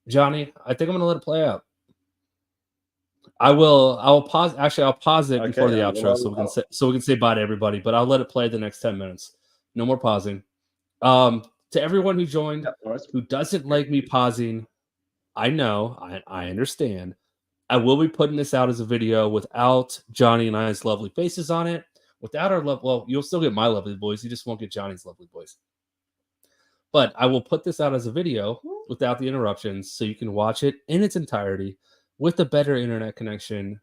Johnny. I think I'm gonna let it play out. I will pause. Actually, I'll pause it before the outro, so we can say bye to everybody. But I'll let it play the next 10 minutes. No more pausing. To everyone who joined, who doesn't like me pausing, I know, I understand. I will be putting this out as a video without Johnny and I's lovely faces on it. Without our love, well, you'll still get my lovely voice. You just won't get Johnny's lovely voice. But I will put this out as a video without the interruptions, so you can watch it in its entirety with a better internet connection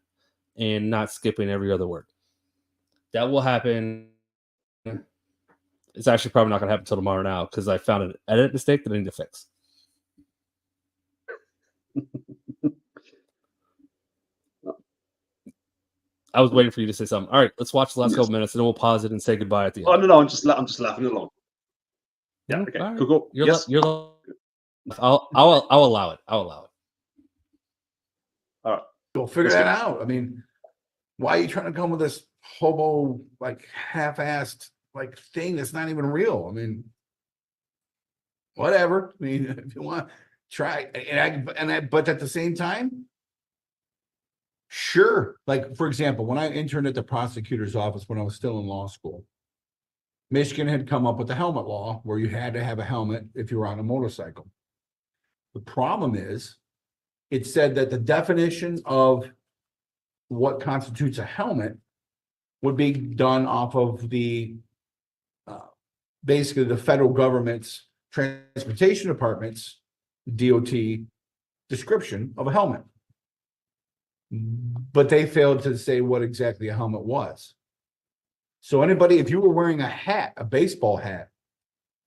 and not skipping every other word. That will happen. It's actually probably not going to happen until tomorrow now because I found an edit mistake that I need to fix. I was waiting for you to say something. All right, let's watch the last couple minutes and then we'll pause it and say goodbye at the end. Oh no, I'm just laughing along. Yeah, okay, right. cool. I'll allow it. I'll allow it. All right, Go figure that out. I mean, why are you trying to come with this hobo, like half-assed, like thing that's not even real? I mean, whatever. I mean, if you want, try. But at the same time, sure. Like, for example, when I interned at the prosecutor's office when I was still in law school, Michigan had come up with the helmet law where you had to have a helmet if you were on a motorcycle. The problem is, it said that the definition of what constitutes a helmet would be done off of the basically the federal government's transportation department's DOT description of a helmet. But they failed to say what exactly a helmet was. So anybody, if you were wearing a hat, a baseball hat,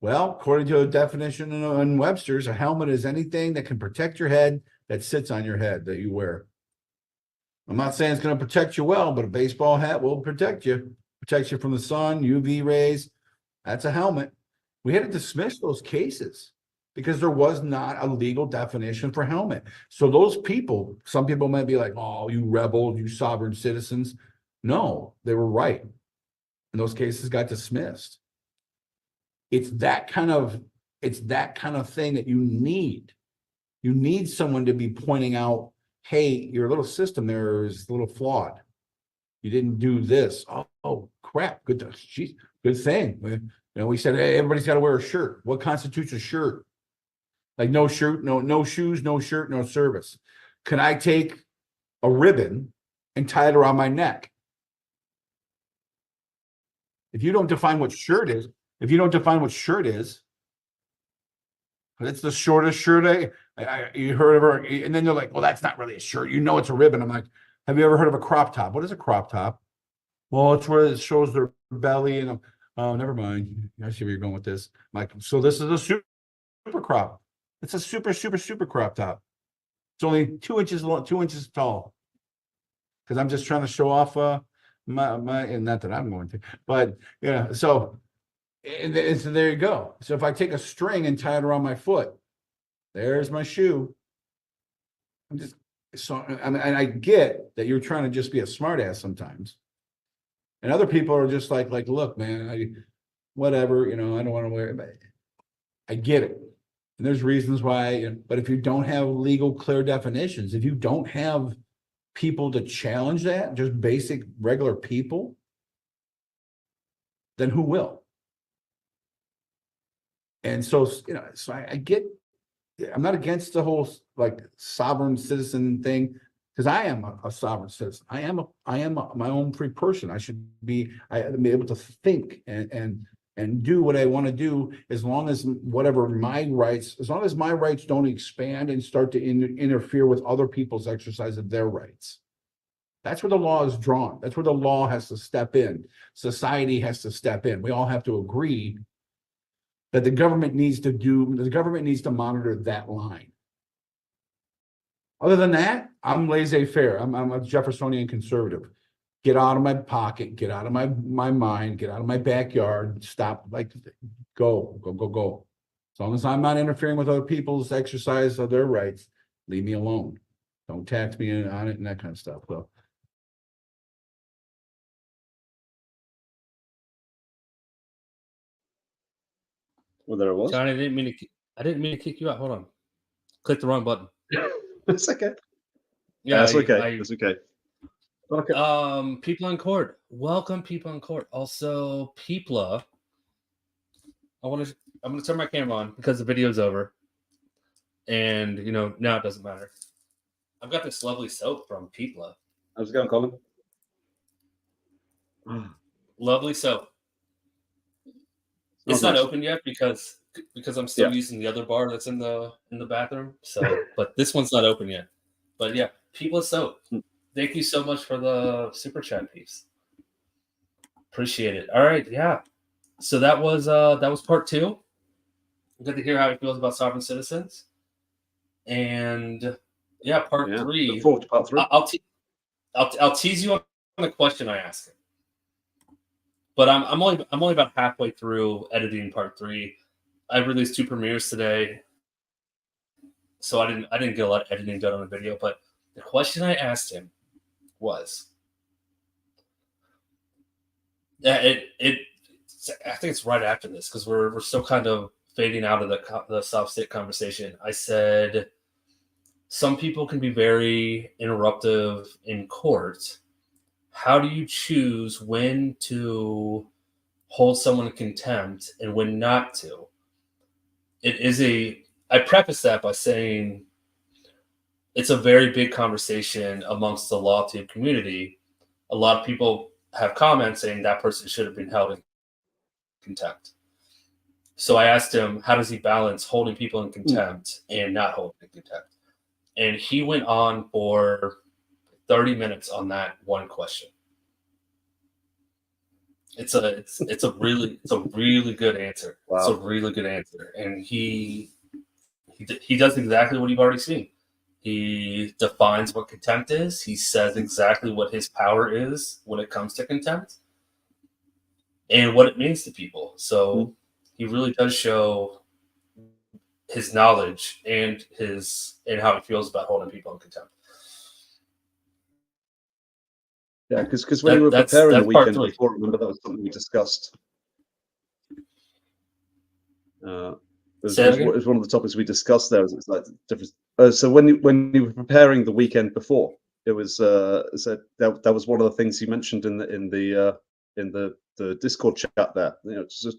well, according to a definition in Webster's, a helmet is anything that can protect your head that sits on your head that you wear. I'm not saying it's going to protect you well, but a baseball hat will protect you. Protects you from the sun, UV rays. That's a helmet. We had to dismiss those cases because there was not a legal definition for helmet. So those people, some people might be like, oh, you rebels, you sovereign citizens. No, they were right. And those cases got dismissed. It's that kind of thing that you need. You need someone to be pointing out, hey, your little system there is a little flawed. You didn't do this. Oh crap. Good thing. You know, we said, hey, everybody's got to wear a shirt. What constitutes a shirt? Like no shirt, no shoes, no shirt, no service. Can I take a ribbon and tie it around my neck? If you don't define what shirt is, it's the shortest shirt you heard of her, and then they're like, well, that's not really a shirt. You know, it's a ribbon. I'm like, have you ever heard of a crop top? What is a crop top? Well, it's where it shows their belly. And oh, never mind. I see where you're going with this. I'm like, so this is a super crop. It's a super crop top. It's only 2 inches long, 2 inches tall. Because I'm just trying to show off my, and not that I'm going to, but yeah. So, and so there you go. So if I take a string and tie it around my foot, there's my shoe. And I get that you're trying to just be a smartass sometimes. And other people are just like, look, man, whatever, you know, I don't want to wear it. But I get it. And there's reasons why, but if you don't have legal, clear definitions, if you don't have people to challenge that, just basic regular people, then who will? And so, so I get, I'm not against the whole like sovereign citizen thing, because I am a sovereign citizen. I am my own free person. I should be able to think and do what I want to do, as long as my rights don't expand and start to interfere with other people's exercise of their rights. That's where the law is drawn. That's where the law has to step in. Society has to step in. We all have to agree that the government needs to monitor that line. Other than that, I'm laissez-faire. I'm a Jeffersonian conservative. Get out of my pocket, get out of my mind, get out of my backyard, stop, go. As long as I'm not interfering with other people's exercise of their rights, leave me alone. Don't tax me on it and that kind of stuff. Well, there it was. John, I didn't mean to kick you out. Hold on. Click the wrong button. It's okay. Yeah, That's okay. That's okay. Okay. People in court. Welcome, people in court. Also, Peepla. I'm gonna turn my camera on because the video's over. And now it doesn't matter. I've got this lovely soap from Peepla. How's it going, Colin? Lovely soap. It's not open yet because I'm still using the other bar that's in the bathroom. So, but this one's not open yet. But yeah, Peepla soap. Thank you so much for the super chat piece. Appreciate it. All right, yeah. So that was part 2. Good to hear how he feels about sovereign citizens. And yeah, part 3. Look forward to part 3. I'll tease you on the question I asked him. But I'm only about halfway through editing part 3. I released 2 premieres today, so I didn't get a lot of editing done on the video. But the question I asked him was, I think it's right after this, because we're still kind of fading out of the soft state conversation. I said, some people can be very interruptive in court. How do you choose when to hold someone in contempt and when not to? I preface that by saying it's a very big conversation amongst the law tube community. A lot of people have comments saying that person should have been held in contempt. So I asked him, how does he balance holding people in contempt and not holding in contempt? And he went on for 30 minutes on that one question. It's a really good answer. Wow. It's a really good answer, and he does exactly what you've already seen. He defines what contempt is. He says exactly what his power is when it comes to contempt, and what it means to people. So he really does show his knowledge and how he feels about holding people in contempt. Yeah, because when we were preparing the weekend before, remember that was something we discussed. It was one of the topics we discussed there. It's like different. So when you were preparing the weekend before, it was that was one of the things you mentioned in the Discord chat there.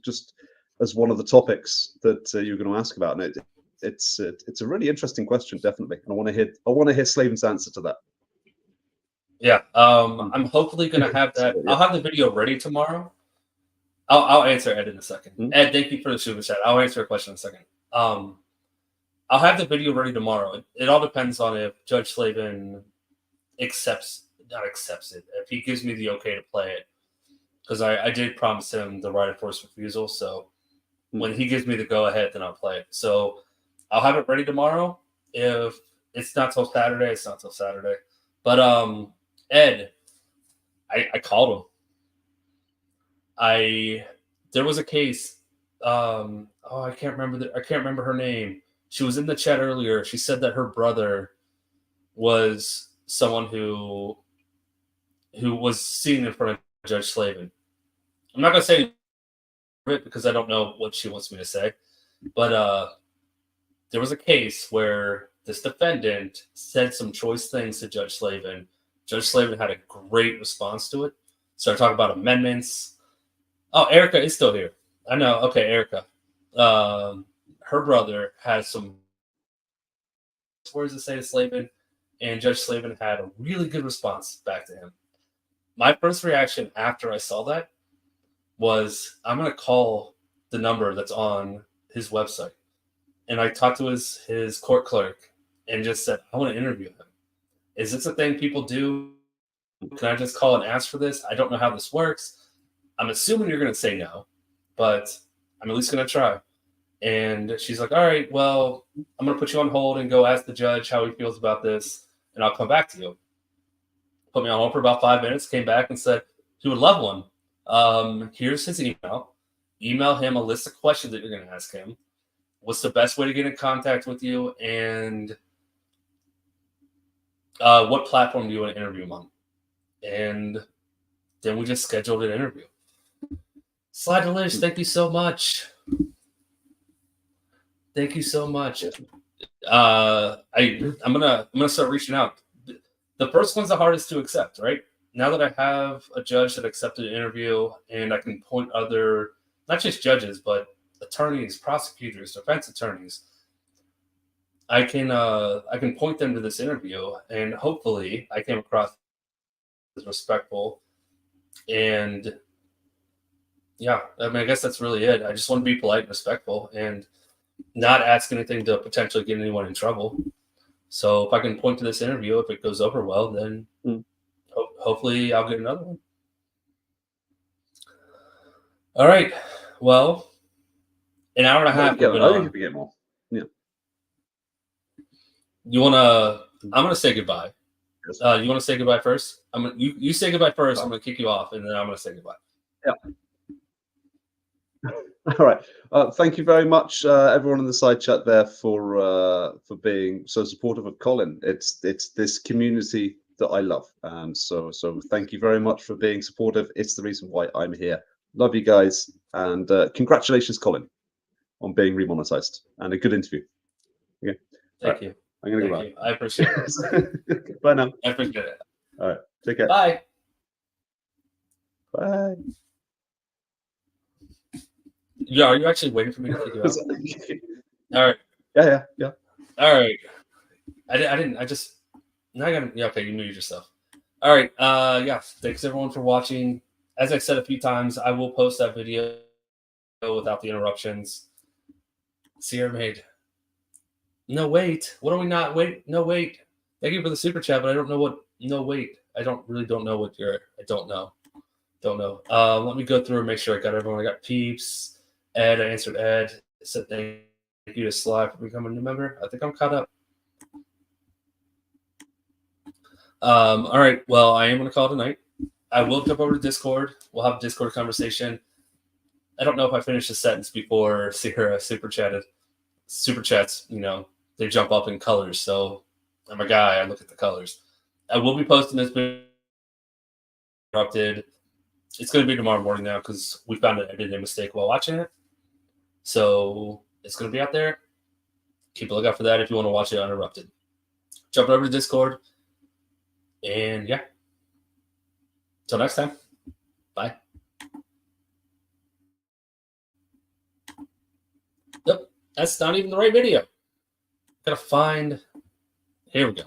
Just as one of the topics that you were going to ask about, and it's a really interesting question, definitely. And I want to hear Slaven's answer to that. Yeah, I'm hopefully going to have that. I'll have the video ready tomorrow. I'll answer Ed in a second. Ed, thank you for the super chat. I'll answer a question in a second. I'll have the video ready tomorrow. It all depends on if Judge Slaven accepts it. If he gives me the okay to play it, because I did promise him the right of first refusal. So when he gives me the go ahead, then I'll play it. So I'll have it ready tomorrow. If it's not till Saturday, it's not till Saturday. But Ed, I called him. There was a case. I can't remember her name. She was in the chat earlier. She said that her brother was someone who was seen in front of Judge Slaven. I'm not gonna say it because I don't know what she wants me to say, but there was a case where this defendant said some choice things to Judge Slaven Judge Slaven had a great response to it. Started talking about amendments. Oh, Erica is still here. I know. Okay, Erica. Her brother has some words to say to Slaven, and Judge Slaven had a really good response back to him. My first reaction after I saw that was, I'm going to call the number that's on his website. And I talked to his court clerk and just said, I want to interview him. Is this a thing people do? Can I just call and ask for this? I don't know how this works. I'm assuming you're going to say no, but I'm at least going to try. And she's like, all right, well, I'm going to put you on hold and go ask the judge how he feels about this, and I'll come back to you. Put me on hold for about 5 minutes, came back and said he would love one. Here's his email. Email him a list of questions that you're going to ask him. What's the best way to get in contact with you? And what platform do you want to interview him on? And then we just scheduled an interview. Slide to Liz, thank you so much. Thank you so much. I'm gonna start reaching out. The first one's the hardest to accept, right? Now that I have a judge that accepted an interview, and I can point other, not just judges, but attorneys, prosecutors, defense attorneys, I can point them to this interview, and hopefully I came across as respectful. And yeah, I mean, I guess that's really it. I just want to be polite and respectful and not ask anything to potentially get anyone in trouble. So if I can point to this interview, if it goes over well, then hopefully I'll get another one. All right. Well, an hour and a half. I think we get more. Yeah. You wanna? I'm gonna say goodbye. Yes. You want to say goodbye first? You say goodbye first. I'm gonna kick you off, and then I'm gonna say goodbye. Yeah. All right. Thank you very much, everyone in the side chat there, for being so supportive of Colin. It's this community that I love, and so thank you very much for being supportive. It's the reason why I'm here. Love you guys, and congratulations, Colin, on being remonetized, and a good interview. Okay. Thank you. I'm gonna go Thank you. I appreciate it. Bye now. I appreciate it. All right. Take care. Bye. Bye. Yeah, are you actually waiting for me to kick you off? All right. Yeah. All right. I didn't. I just. Now I got. Yeah. Okay. You muted yourself. All right. Yeah. Thanks everyone for watching. As I said a few times, I will post that video without the interruptions. Sierra made. No wait. What are we not? Wait. No wait. Thank you for the super chat, but I don't know what. No wait. I don't know what you're. I don't know. Don't know. Let me go through and make sure I got everyone. I got Peeps. Ed, I answered Ed. Said thank you to Sly for becoming a new member. I think I'm caught up. All right. Well, I am going to call it a night. I will jump over to Discord. We'll have a Discord conversation. I don't know if I finished the sentence before Sierra super chatted. Super chats, they jump up in colors. So I'm a guy. I look at the colors. I will be posting this video. Interrupted. It's going to be tomorrow morning now because we found an editing mistake while watching it. So it's going to be out there. Keep a lookout for that if you want to watch it uninterrupted. Jump over to Discord. And yeah. Till next time. Bye. Nope. That's not even the right video. Gotta find. Here we go.